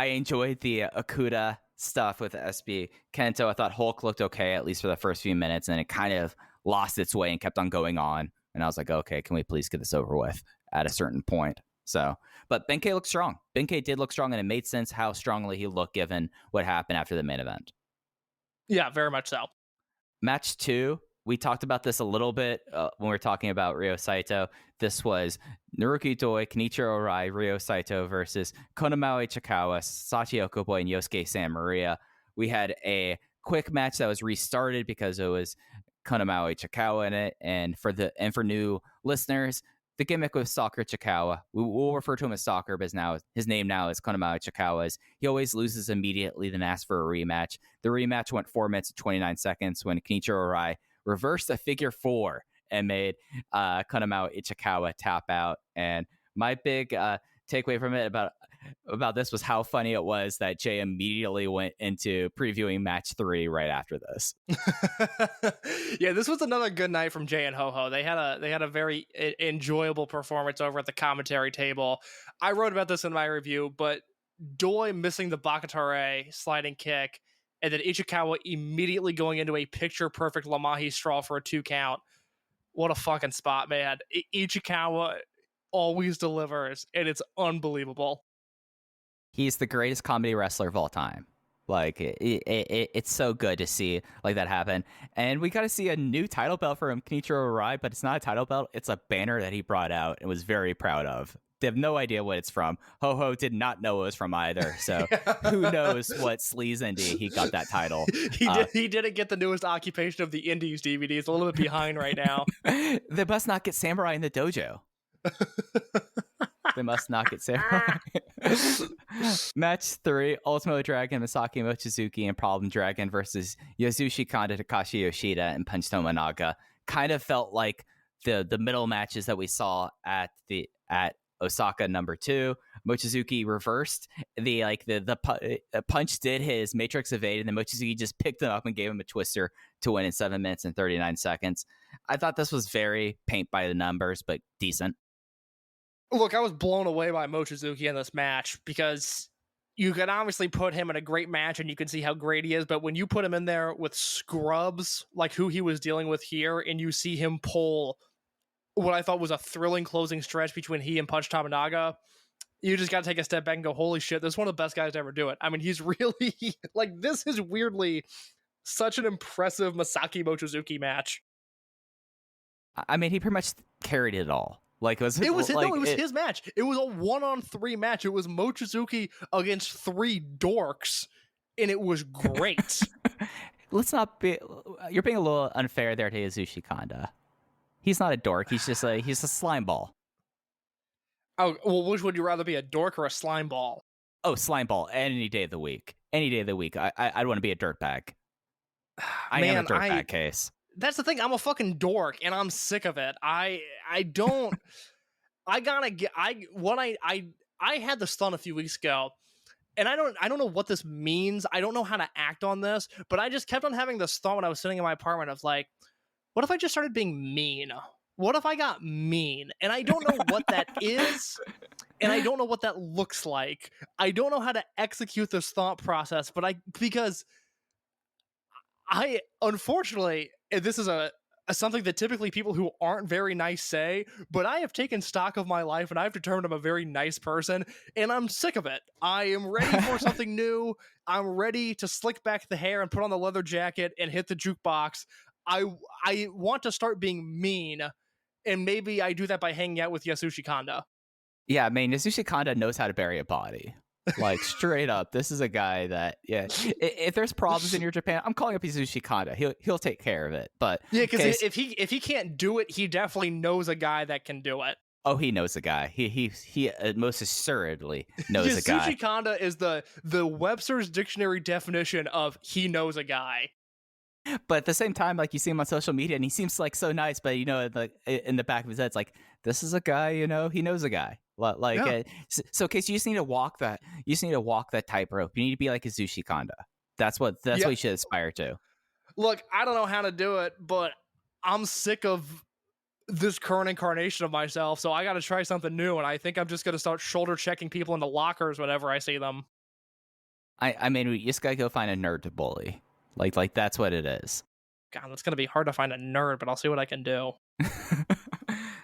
enjoyed the Okuda stuff with SB Kento. I thought Hulk looked okay, at least for the first few minutes, and it kind of lost its way and kept on going on. And I was like, okay, can we please get this over with at a certain point? So, but Benkei looked strong. Benkei did look strong, and it made sense how strongly he looked given what happened after the main event. Yeah, very much so. Match 2. We talked about this a little bit when we were talking about Ryo Saito. This was Naruki Doi, Kenichiro Arai, Ryo Saito versus Konamawa Ichikawa, Sachi Okoboy, and Yosuke San Maria. We had a quick match that was restarted because it was Konamawa Ichikawa in it. And for new listeners, the gimmick with Stalker Ichikawa, we'll refer to him as Stalker, but his name now is Konamawa Ichikawa. He always loses immediately, then asks for a rematch. The rematch went 4 minutes and 29 seconds when Kenichiro Arai reversed a figure 4 and made Konamawa Ichikawa tap out. And my big takeaway from it about this was how funny it was that Jay immediately went into previewing match 3 right after this. Yeah, this was another good night from Jay and Ho-Ho. They had a very enjoyable performance over at the commentary table. I wrote about this in my review, but Doi missing the Bakatare sliding kick, and then Ichikawa immediately going into a picture-perfect Lamahi straw for a 2 count. What a fucking spot, man. Ichikawa always delivers, and it's unbelievable. He's the greatest comedy wrestler of all time. Like, it's so good to see like that happen. And we got to see a new title belt for him, Kenichiro Arai, but it's not a title belt. It's a banner that he brought out and was very proud of. They have no idea what it's from. Ho-Ho did not know it was from either. So who knows what sleaze indie he got that title. He didn't get the newest occupation of the Indies DVD. It's a little bit behind right now. They must not get Samurai in the dojo. They must not get Samurai. Match 3, Ultimo Dragon, Masaki Mochizuki, and Problem Dragon versus Yasushi Kanda, Takashi Yoshida, and Punch Tominaga. Kind of felt like the middle matches that we saw at Osaka number 2. Mochizuki reversed the Punch did his Matrix evade, and then Mochizuki just picked him up and gave him a twister to win in 7 minutes and 39 seconds. I thought this was very paint by the numbers, but decent. Look, I was blown away by Mochizuki in this match because you can obviously put him in a great match and you can see how great he is, but when you put him in there with scrubs like who he was dealing with here, and you see him pull what I thought was a thrilling closing stretch between he and Punch Tominaga, you just got to take a step back and go, holy shit, this is one of the best guys to ever do it. I mean, he's really, like, this is weirdly such an impressive Masaki Mochizuki match. I mean, he pretty much carried it all. Like, it was his match. It was a 1-on-3 match. It was Mochizuki against 3 dorks, and it was great. let's not be. You're being a little unfair there to Yasushi Kanda. He's not a dork. He's a slime ball. Oh, well, which would you rather be, a dork or a slime ball? Oh, slime ball any day of the week. Any day of the week. I'd want to be a dirtbag. I am a dirtbag case. That's the thing. I'm a fucking dork, and I'm sick of it. I don't. I gotta get. I had this thought a few weeks ago, and I don't know what this means. I don't know how to act on this, but I just kept on having this thought when I was sitting in my apartment of like, what if I just started being mean? What if I got mean? And I don't know what that is, and I don't know what that looks like. I don't know how to execute this thought process, because I unfortunately, and this is something that typically people who aren't very nice say, but I have taken stock of my life and I've determined I'm a very nice person, and I'm sick of it. I am ready for something new. I'm ready to slick back the hair and put on the leather jacket and hit the jukebox. I want to start being mean, and maybe I do that by hanging out with Yasushi Kanda. Yeah, I mean, Yasushi Kanda knows how to bury a body. Like, straight up, this is a guy that, yeah, if there's problems in your Japan, I'm calling up Yasushi Kanda. He'll take care of it. But yeah, because if he can't do it, he definitely knows a guy that can do it. Oh, he knows a guy. He most assuredly knows a guy. Yasushi Kanda is the Webster's Dictionary definition of he knows a guy. But at the same time, like, you see him on social media, and he seems like so nice. But in the back of his head, it's like, this is a guy. He knows a guy. Like, yeah. So Case, you just need to walk that. You just need to walk that tightrope. You need to be like Yasushi Kanda. That's what you should aspire to. Look, I don't know how to do it, but I'm sick of this current incarnation of myself. So I got to try something new, and I think I'm just going to start shoulder checking people in the lockers whenever I see them. I mean, we just gotta go find a nerd to bully. Like that's what it is. God, it's gonna be hard to find a nerd, but I'll see what I can do.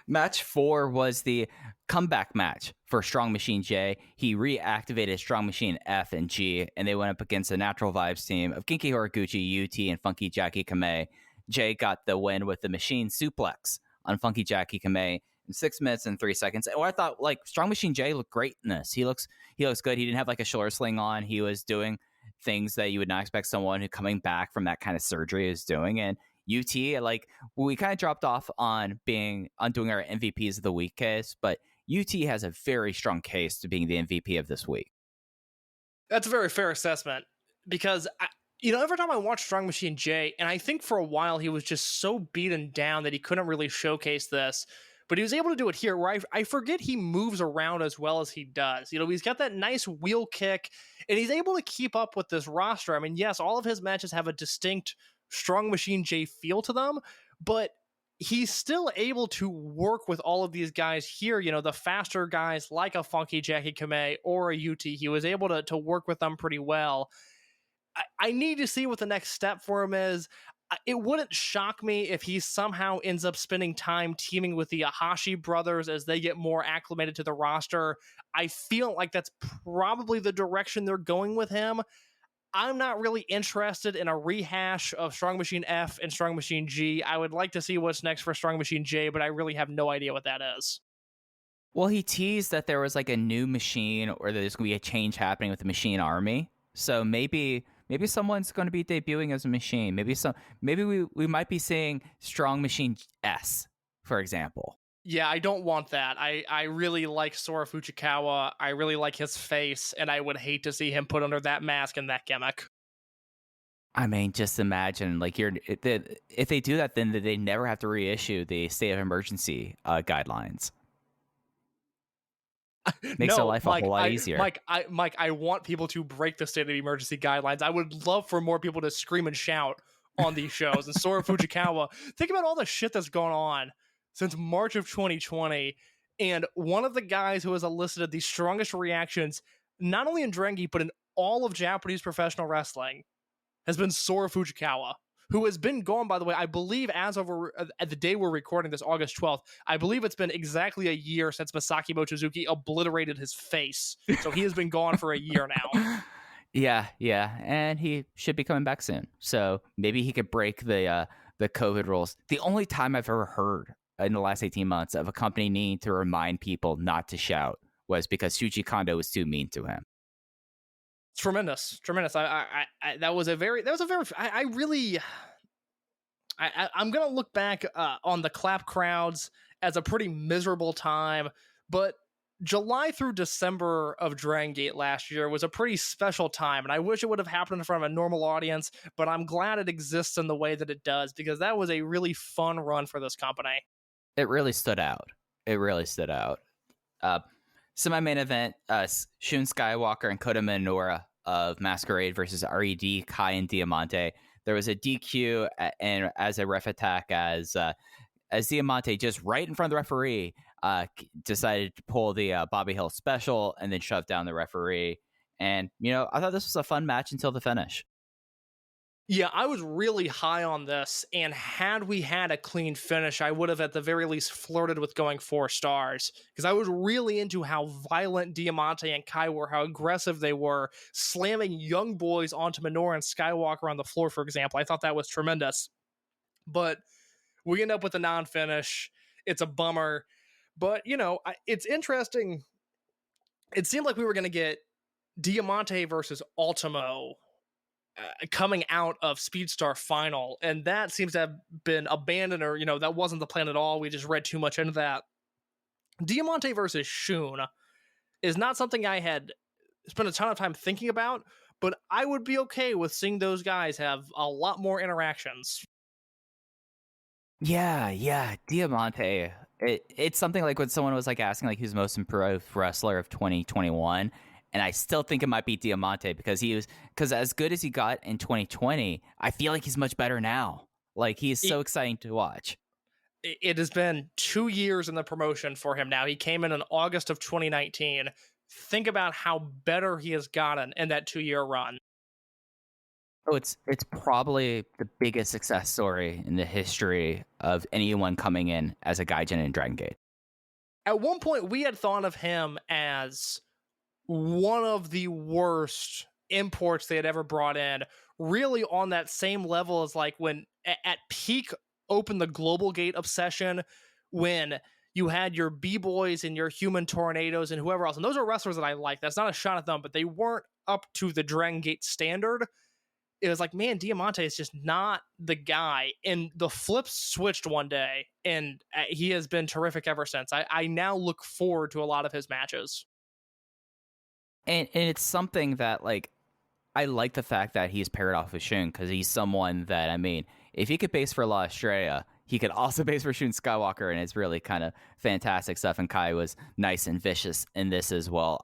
Match 4 was the comeback match for Strong Machine J. He reactivated Strong Machine F and G, and they went up against the Natural Vibes team of Genki Horiguchi, UT, and Funky Jackie Kamei. Jay got the win with the machine suplex on Funky Jackie Kamei in 6 minutes and 3 seconds. And I thought, like, Strong Machine J looked great in this. He looks good. He didn't have like a shoulder sling on. He was doing things that you would not expect someone who coming back from that kind of surgery is doing. And UT, like, we kind of dropped off on doing our MVPs of the week case, but UT has a very strong case to being the MVP of this week. That's a very fair assessment, because every time I watch Strong Machine J, and I think for a while he was just so beaten down that he couldn't really showcase this, but he was able to do it here, where I forget he moves around as well as he does. He's got that nice wheel kick, and he's able to keep up with this roster. I mean, yes, all of his matches have a distinct Strong Machine J feel to them, but he's still able to work with all of these guys here, the faster guys like a Funky Jackie Kamei or a UT. He was able to work with them pretty well. I need to see what the next step for him is. It wouldn't shock me if he somehow ends up spending time teaming with the Ahashi brothers as they get more acclimated to the roster. I feel like that's probably the direction they're going with him. I'm not really interested in a rehash of Strong Machine F and Strong Machine G. I would like to see what's next for Strong Machine J, but I really have no idea what that is. Well, he teased that there was like a new machine, or there's going to be a change happening with the Machine Army. So maybe someone's going to be debuting as a machine. Maybe we might be seeing Strong Machine S, for example. Yeah, I don't want that. I really like Sora Fuchikawa. I really like his face, and I would hate to see him put under that mask and that gimmick. I mean, just imagine, like, if they do that, then they never have to reissue the state of emergency guidelines. Makes their life a whole lot easier. Mike, I want people to break the state of emergency guidelines. I would love for more people to scream and shout on these shows. And Sora Fuchikawa, think about all the shit that's gone on since March of 2020. And one of the guys who has elicited the strongest reactions, not only in Drengi, but in all of Japanese professional wrestling, has been Sora Fuchikawa, who has been gone, by the way, I believe, as of at the day we're recording this, August 12th, I believe it's been exactly a year since Masaki Mochizuki obliterated his face. So he has been gone for a year now. Yeah, and he should be coming back soon. So maybe he could break the COVID rules. The only time I've ever heard in the last 18 months of a company needing to remind people not to shout was because Shuji Kondo was too mean to him. Tremendous. That was a very. I'm gonna look back on the clap crowds as a pretty miserable time, but July through December of Dragon Gate last year was a pretty special time, and I wish it would have happened in front of a normal audience, but I'm glad it exists in the way that it does, because that was a really fun run for this company. It really stood out. Semi-main event, Shun Skywalker and Kota Minoura of Masquerade versus RED, Kai, and Diamante. There was a DQ and as a ref attack as Diamante, just right in front of the referee, decided to pull the Bobby Hill special and then shove down the referee. And, I thought this was a fun match until the finish. Yeah, I was really high on this, and had we had a clean finish, I would have at the very least flirted with going 4 stars, because I was really into how violent Diamante and Kai were, how aggressive they were, slamming young boys onto Minoura and Skywalker on the floor, for example. I thought that was tremendous. But we end up with a non-finish. It's a bummer. But, it's interesting. It seemed like we were going to get Diamante versus Ultimo coming out of Speedstar Final, and that seems to have been abandoned, or that wasn't the plan at all. We just read too much into that. Diamante versus Shun is not something I had spent a ton of time thinking about, but I would be okay with seeing those guys have a lot more interactions. Yeah, Diamante. It's something like when someone was like asking like who's the most improved wrestler of 2021. And I still think it might be Diamante because as good as he got in 2020, I feel like he's much better now. Like, he is so exciting to watch. It has been 2 years in the promotion for him now. He came in August of 2019. Think about how better he has gotten in that 2-year run. Oh, it's probably the biggest success story in the history of anyone coming in as a Gaijin in Dragon Gate. At one point, we had thought of him as one of the worst imports they had ever brought in, really on that same level as like when at peak Open the Global Gate obsession, when you had your B-Boys and your Human Tornadoes and whoever else. And those are wrestlers that I like. That's not a shot at them, but they weren't up to the Dragon Gate standard. It was like, man, Diamante is just not the guy. And the flips switched one day, and he has been terrific ever since. I now look forward to a lot of his matches. And it's something that, like, I like the fact that he's paired off with Shun, because he's someone that, I mean, if he could base for La Estrella, he could also base for Shun Skywalker, and it's really kind of fantastic stuff. And Kai was nice and vicious in this as well.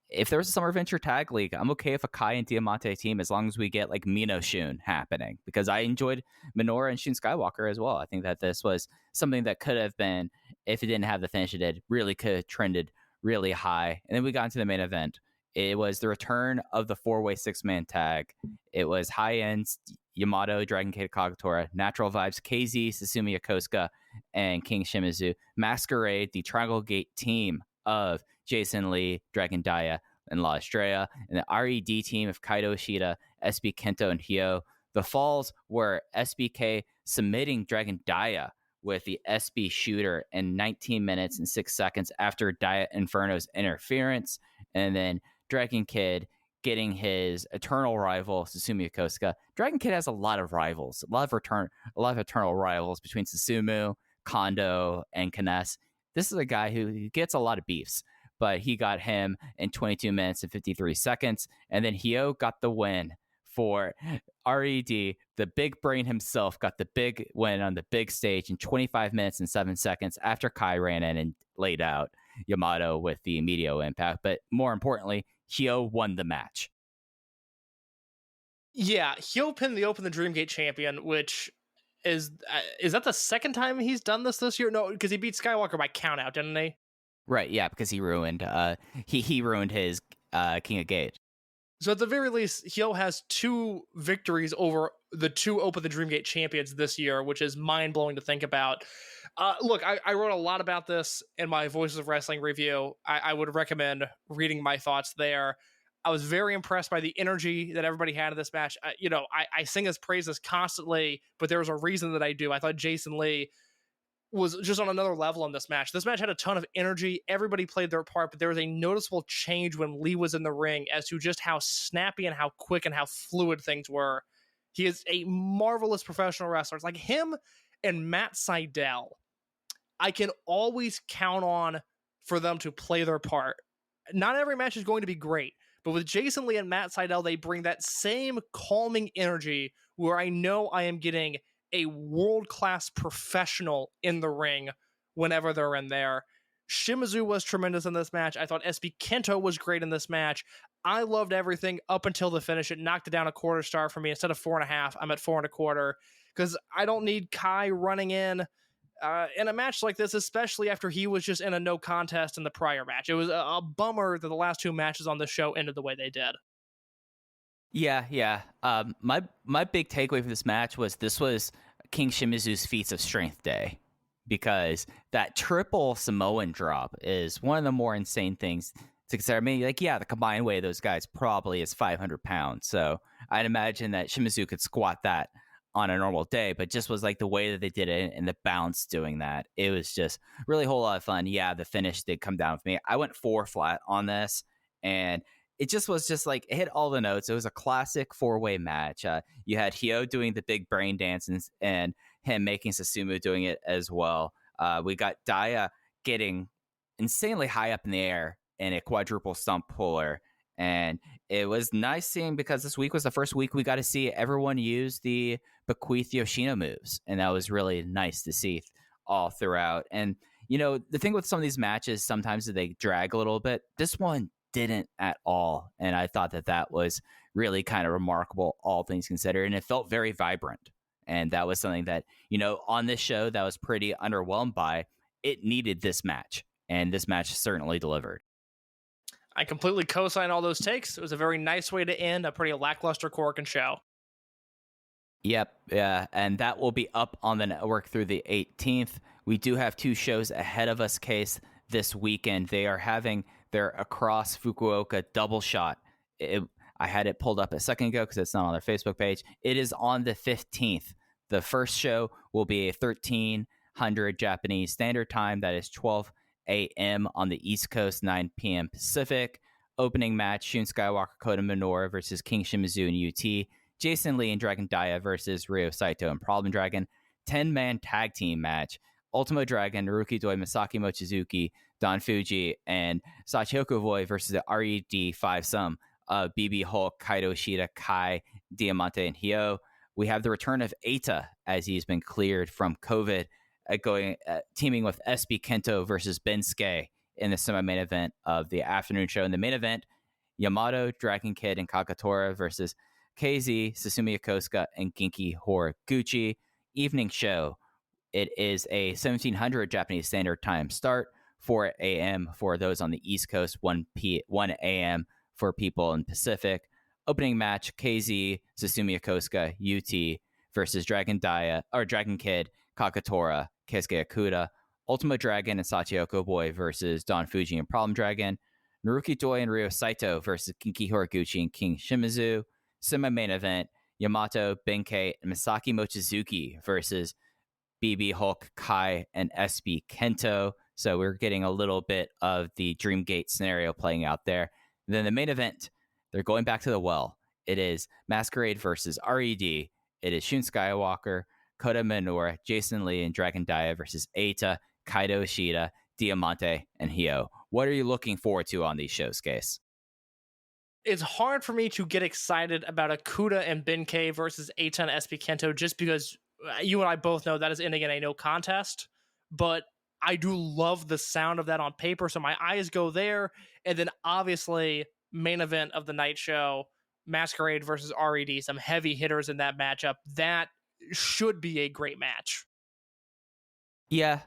If there was a Summer Venture Tag League, I'm okay if a Kai and Diamante team, as long as we get, like, Mino Shun happening, because I enjoyed Minoura and Shun Skywalker as well. I think that this was something that could have been, if it didn't have the finish it did, really could have trended really high. And then we got into the main event. It was the return of the 4-way 6-man tag. It was high ends Yamato, Dragon Gate Kagetora, Natural Vibes, KZ, Susumu Yokosuka, and King Shimizu. Masquerade, the Triangle Gate team of Jason Lee, Dragon Dia, and La Estrella, and the RED team of Kaito Ishida, SB Kento, and Hyo. The falls were SBK submitting Dragon Dia with the SB shooter in 19 minutes and 6 seconds after Dia Inferno's interference, and then Dragon Kid getting his eternal rival Susumu Yokosuka. Dragon Kid has a lot of rivals, a lot of eternal rivals between Susumu, Kondo, and Kness. This is a guy who gets a lot of beefs, but he got him in 22 minutes and 53 seconds, and then Hyo got the win for RED. The big brain himself got the big win on the big stage in 25 minutes and 7 seconds after Kai ran in and laid out Yamato with the Medio impact. But more importantly, Hyo won the match. Yeah, Hyo pinned the Open the Dreamgate champion, which is that the second time he's done this year? No, because he beat Skywalker by countout, didn't he? Right, yeah, because he ruined he ruined his King of Gate. So at the very least, Hyo has 2 victories over the 2 Open the Dreamgate champions this year, which is mind-blowing to think about. Look, I wrote a lot about this in my Voices of Wrestling review. I would recommend reading my thoughts there. I was very impressed by the energy that everybody had in this match. I sing his praises constantly, but there's a reason that I do. I thought Jason Lee was just on another level in this match. This match had a ton of energy. Everybody played their part, but there was a noticeable change when Lee was in the ring as to just how snappy and how quick and how fluid things were. He is a marvelous professional wrestler. It's like him and Matt Sydal. I can always count on for them to play their part. Not every match is going to be great, but with Jason Lee and Matt Sydal, they bring that same calming energy where I know I am getting a world-class professional in the ring whenever they're in there. Shimizu was tremendous in this match. I thought SB Kento was great in this match. I loved everything up until the finish. It knocked it down a quarter star for me. Instead of 4.5, I'm at 4.25, because I don't need Kai running in a match like this, especially after he was just in a no contest in the prior match. It was a bummer that the last two matches on the show ended the way they did. Yeah. My big takeaway from this match was King Shimizu's feats of strength day, because that triple Samoan drop is one of the more insane things to consider. I mean, like, yeah, the combined weight of those guys probably is 500 pounds. So I'd imagine that Shimizu could squat that on a normal day, but just was like the way that they did it and the bounce doing that. It was just really a whole lot of fun. Yeah, the finish did come down with me. I went 4 flat on this, and it just was just like, it hit all the notes. It was a classic 4-way match. You had Hyo doing the big brain dance and him making Susumu doing it as well. We got Daya getting insanely high up in the air in a quadruple stump puller. And it was nice seeing, because this week was the first week we got to see everyone use the Bequeath Yoshino moves. And that was really nice to see all throughout. And, you know, the thing with some of these matches, sometimes they drag a little bit. This one didn't at all. And I thought that was really kind of remarkable, all things considered. And it felt very vibrant. And that was something that, you know, on this show that was pretty underwhelmed by. It needed this match. And this match certainly delivered. I completely co-sign all those takes. It was a very nice way to end a pretty lackluster Korakuen show. Yep, yeah, and that will be up on the network through the 18th. We do have 2 shows ahead of us, Case, this weekend. They are having their Across Fukuoka double shot. I had it pulled up a second ago because it's not on their Facebook page. It is on the 15th. The first show will be a 1300 Japanese Standard Time. That is 12 a.m. on the East Coast, 9 p.m. Pacific. Opening match, Shun Skywalker, Kota Minoura versus King Shimizu and UT. Jason Lee and Dragon Daya versus Ryo Saito and Problem Dragon. 10-man tag team match. Ultimo Dragon, Naruki Doi, Masaki Mochizuki, Don Fuji, and Sachihoko Voy versus the RED 5-some of BB Hulk, Kaito Ishida, Kai, Diamante, and Hyo. We have the return of Eita as he's been cleared from COVID, teaming with SB Kento versus Bensuke in the semi-main event of the afternoon show. In the main event, Yamato, Dragon Kid, and Kakatora versus KZ, Susumu Yokosuka, and Genki Horiguchi. Evening show, it is a 1700 Japanese Standard Time start, 4 a.m. for those on the East Coast, 1 a.m. for people in Pacific. Opening match, KZ, Susumu Yokosuka, UT versus Dragon Kid, Kakatora, Keisuke Okuda. Ultimo Dragon and Sachihoko Boy versus Don Fuji and Problem Dragon. Naruki Doi and Ryo Saito versus Genki Horiguchi and King Shimizu. Semi-main event, Yamato, Benkei, and Masaki Mochizuki versus BB Hulk, Kai, and SB Kento. So we're getting a little bit of the Dreamgate scenario playing out there. And then the main event, they're going back to the well. It is Masquerade versus RED. It is Shun Skywalker, Kota Minoura, Jason Lee, and Dragon Daya versus Eita, Kaito Ishida, Diamante, and Hyo. What are you looking forward to on these shows, Case? It's hard for me to get excited about Okuda and Benkei versus Eita and SB Kento just because you and I both know that is ending in a no contest. But I do love the sound of that on paper, so my eyes go there. And then obviously, main event of the night show, Masquerade versus RED, some heavy hitters in that matchup. That should be a great match. Yeah,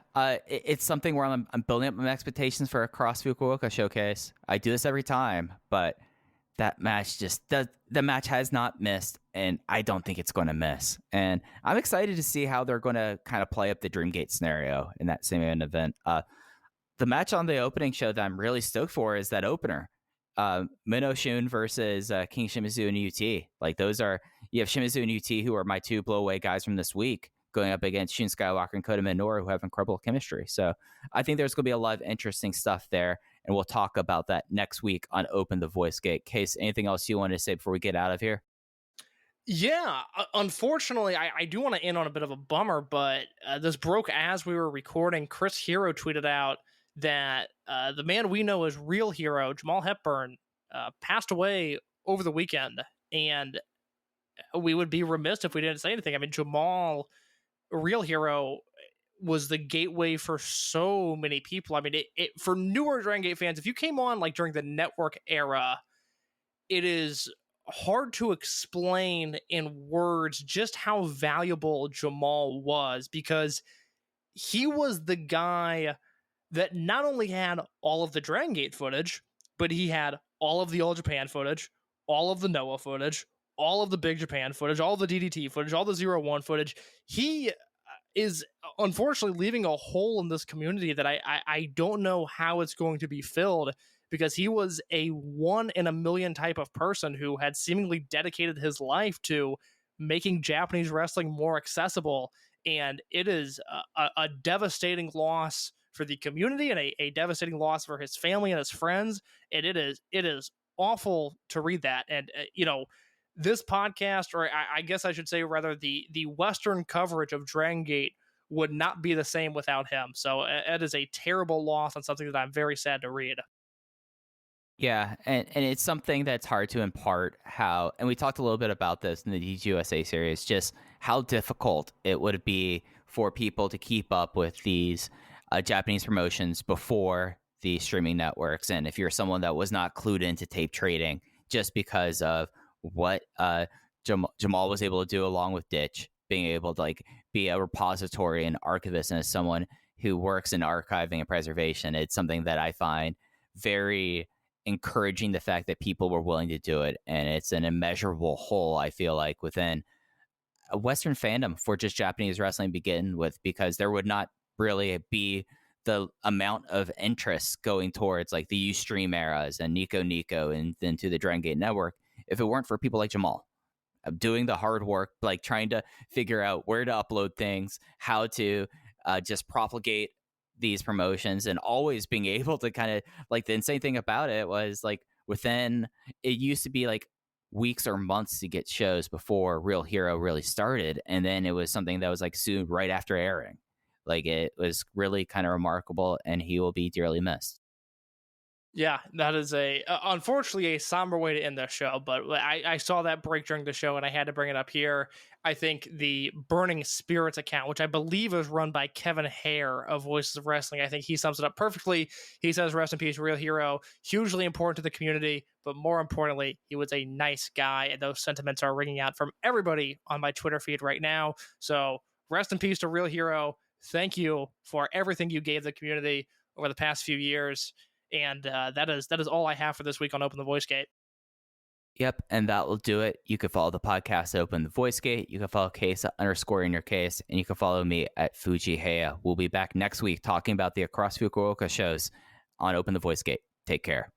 it's something where I'm building up my expectations for a Cross Fukuoka showcase. I do this every time, but that match the match has not missed, and I don't think it's going to miss. And I'm excited to see how they're going to kind of play up the Dreamgate scenario in that same event. The match on the opening show that I'm really stoked for is that opener. Mino Shun versus King Shimizu and UT. Like, you have Shimizu and UT, who are my 2 blow away guys from this week, going up against Shun Skywalker and Kota Minoru, who have incredible chemistry. So I think there's going to be a lot of interesting stuff there, and we'll talk about that next week on Open the Voice Gate. Case, anything else you want to say before we get out of here? Yeah, unfortunately, I do want to end on a bit of a bummer, but this broke as we were recording. Chris Hero tweeted out that the man we know as Real Hero, Jamal Hepburn, passed away over the weekend, and we would be remiss if we didn't say anything. I mean, Jamal, Real Hero, was the gateway for so many people. I mean, it for newer Dragon Gate fans, if you came on like during the network era, it is hard to explain in words just how valuable Jamal was, because he was the guy that not only had all of the Dragon Gate footage, but he had all of the All Japan footage, all of the Noah footage, all of the Big Japan footage, all the DDT footage, all the 0-1 footage. He is unfortunately leaving a hole in this community that I don't know how it's going to be filled, because he was a 1 in a million type of person who had seemingly dedicated his life to making Japanese wrestling more accessible. And it is a devastating loss for the community, and a devastating loss for his family and his friends. And it is awful to read that. And, this podcast, or I guess I should say rather the Western coverage of Dragon Gate, would not be the same without him. So it is a terrible loss and something that I'm very sad to read. Yeah, and it's something that's hard to impart how, and we talked a little bit about this in the DGUSA series, just how difficult it would be for people to keep up with these Japanese promotions before the streaming networks. And if you're someone that was not clued into tape trading, just because of what Jamal was able to do along with Ditch, being able to like be a repository and archivist, and as someone who works in archiving and preservation, it's something that I find very encouraging, the fact that people were willing to do it. And it's an immeasurable hole, I feel like, within a Western fandom for just Japanese wrestling to begin with, because there would not really be the amount of interest going towards like the Ustream eras and Nico and then to the Dragon Gate Network if it weren't for people like Jamal doing the hard work, like trying to figure out where to upload things, how to just propagate these promotions, and always being able to kind of like, the insane thing about it was like within, it used to be like weeks or months to get shows before Real Hero really started, and then it was something that was like soon right after airing. Like, it was really kind of remarkable, and he will be dearly missed. Yeah, that is unfortunately a somber way to end the show, but I saw that break during the show and I had to bring it up here. I think the Burning Spirits account, which I believe is run by Kevin Hare of Voices of Wrestling, I think he sums it up perfectly. He says, "Rest in peace, Real Hero, hugely important to the community, but more importantly, he was a nice guy," and those sentiments are ringing out from everybody on my Twitter feed right now. So rest in peace to Real Hero. Thank you for everything you gave the community over the past few years. And that is all I have for this week on Open the Voice Gate. Yep, and that will do it. You can follow the podcast Open the Voice Gate. You can follow Case _ in your case, and you can follow me at Fuji Heya. We'll be back next week talking about the Across Fukuoka shows on Open the Voice Gate. Take care.